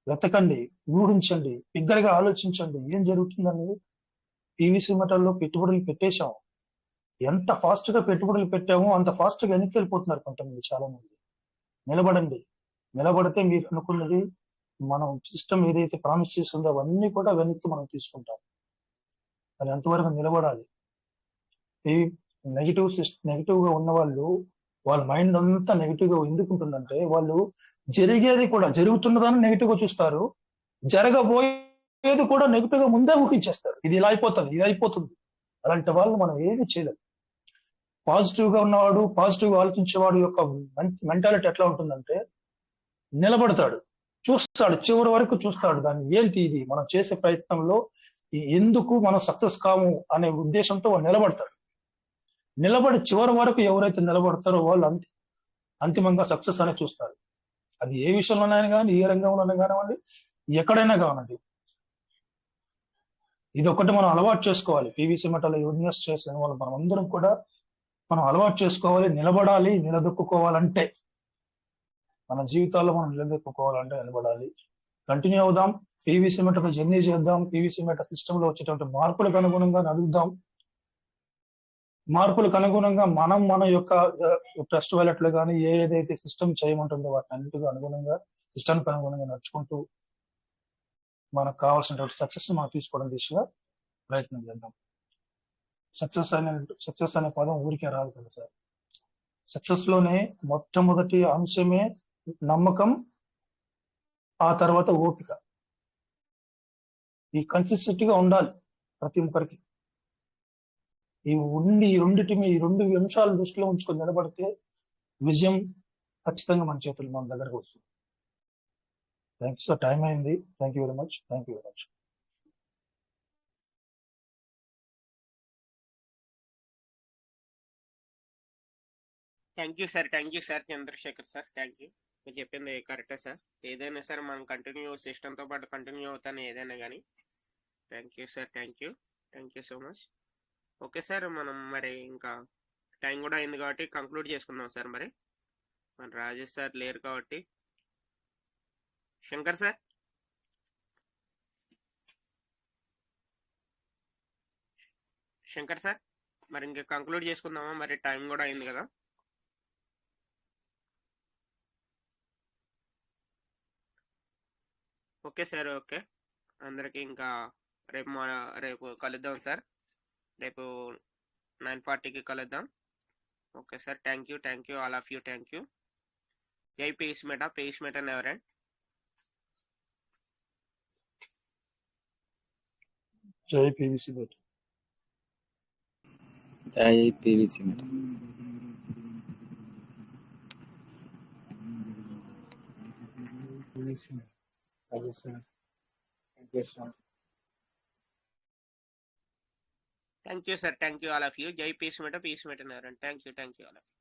వెతకండి, ఊహించండి, బిగ్గరగా ఆలోచించండి ఏం జరుగుతుందని. పీవీసీ మెటల్లో పెట్టుబడులు పెట్టేశాం. ఎంత ఫాస్ట్ గా పెట్టుబడులు పెట్టామో అంత ఫాస్ట్ గా వెనక్కి వెళ్ళిపోతున్నారు కొంతమంది, చాలా మంది. నిలబడండి. నిలబడితే మీరు అనుకున్నది, మనం సిస్టమ్ ఏదైతే ప్రామిస్ చేస్తుందో అవన్నీ కూడా వెనక్కి మనం తీసుకుంటాం. అది ఎంతవరకు నిలబడాలి. ఈ నెగిటివ్ గా ఉన్న వాళ్ళ మైండ్ అంతా నెగిటివ్ గా ఎందుకు ఉంటుందంటే, వాళ్ళు జరిగేది కూడా, జరుగుతున్నదాన్ని నెగిటివ్ గా చూస్తారు, జరగబోయేది కూడా నెగిటివ్ గా ముందే ఊహించేస్తారు. ఇది ఇలా అయిపోతుంది, ఇది అయిపోతుంది. అలాంటి వాళ్ళు మనం ఏమీ చేయలేం. పాజిటివ్ గా ఉన్నవాడు, పాజిటివ్ గా ఆలోచించేవాడు యొక్క మెంటాలిటీ ఎట్లా ఉంటుందంటే, నిలబడతాడు, చూస్తాడు, చివరి వరకు చూస్తాడు. దాన్ని ఏంటి ఇది మనం చేసే ప్రయత్నంలో ఎందుకు మనం సక్సెస్ కాము అనే ఉద్దేశంతో నిలబడతాడు. నిలబడి చివరి వరకు ఎవరైతే నిలబడతారో వాళ్ళు అంతిమంగా సక్సెస్ అనే చూస్తారు. అది ఏ విషయంలోనైనా కానీ, ఏ రంగంలోనైనా కానివ్వండి, ఎక్కడైనా కానివ్వండి. ఇది ఒకటి మనం అలవాటు చేసుకోవాలి. పీవీసీ మెటల్ ఇన్వెస్ట్ చేసిన వాళ్ళు మనం అందరం కూడా మనం అలవాటు చేసుకోవాలి. నిలబడాలి. నిలదొక్కుకోవాలంటే, మన జీవితాల్లో మనం నిలదొక్కుకోవాలంటే నిలబడాలి. కంటిన్యూ అవుదాం. పీవీసీ మెటల్ జర్నీ చేద్దాం. పీవీసీ మెటల్ సిస్టమ్ లో వచ్చేటువంటి మార్పులకు అనుగుణంగా నడుద్దాం. మార్పులకు అనుగుణంగా మన యొక్క ట్రస్ట్ వ్యాలెట్లు కానీ ఏదైతే సిస్టమ్ చేయమంటుందో వాటిని అన్నిటికీ అనుగుణంగా, సిస్టమ్కి అనుగుణంగా నడుచుకుంటూ మనకు కావాల్సినటువంటి సక్సెస్ మనం తీసుకోవడం దిశగా ప్రయత్నం చేద్దాం. సక్సెస్ అనే పదం ఊరికే రాదు కదా సార్. సక్సెస్ లోనే మొట్టమొదటి అంశమే నమ్మకం, ఆ తర్వాత ఓపిక. ఈ కన్సిస్టెంట్ గా ఉండాలి ప్రతి ఒక్కరికి. ఈ రెండు అంశాలను దృష్టిలో ఉంచుకొని నిలబడితే విజయం ఖచ్చితంగా మన చేతులు, మన దగ్గరకు వస్తుంది. Thank you sir. టైం అయింది. Thank you very much. Thank you very much. Thank you sir Chandrashekar sir. Thank you. మీరు చెప్పింది కరెక్టే సార్. ఏదైనా సరే మనం కంటిన్యూ సిస్టంతో పాటు కంటిన్యూ అవుతాను ఏదైనా కానీ. Thank you sir. Thank you so much. Okay sir, మనం మరి ఇంకా టైం కూడా అయింది కాబట్టి కంక్లూడ్ చేసుకుందాం సార్. మరి మన రాజేష్ సార్ లేరు కాబట్టి, శంకర్ సార్ శంకర్ సార్ మరి ఇంకా కంక్లూడ్ చేసుకుందామా, మరి టైం కూడా అయింది కదా. Okay sir, okay. అందరికీ ఇంకా రేపు కలుద్దాం సార్. రేపు 9:40కి కలుద్దాం. Okay sir, thank you all of you, thank you. జై పీస్ మెట నెవర్ ఎండ్. జై పీవీసీ బెట్. జై PVC Meta. Thank you sir, thank you all of you. జై peace Meta never end. Thank you all of you.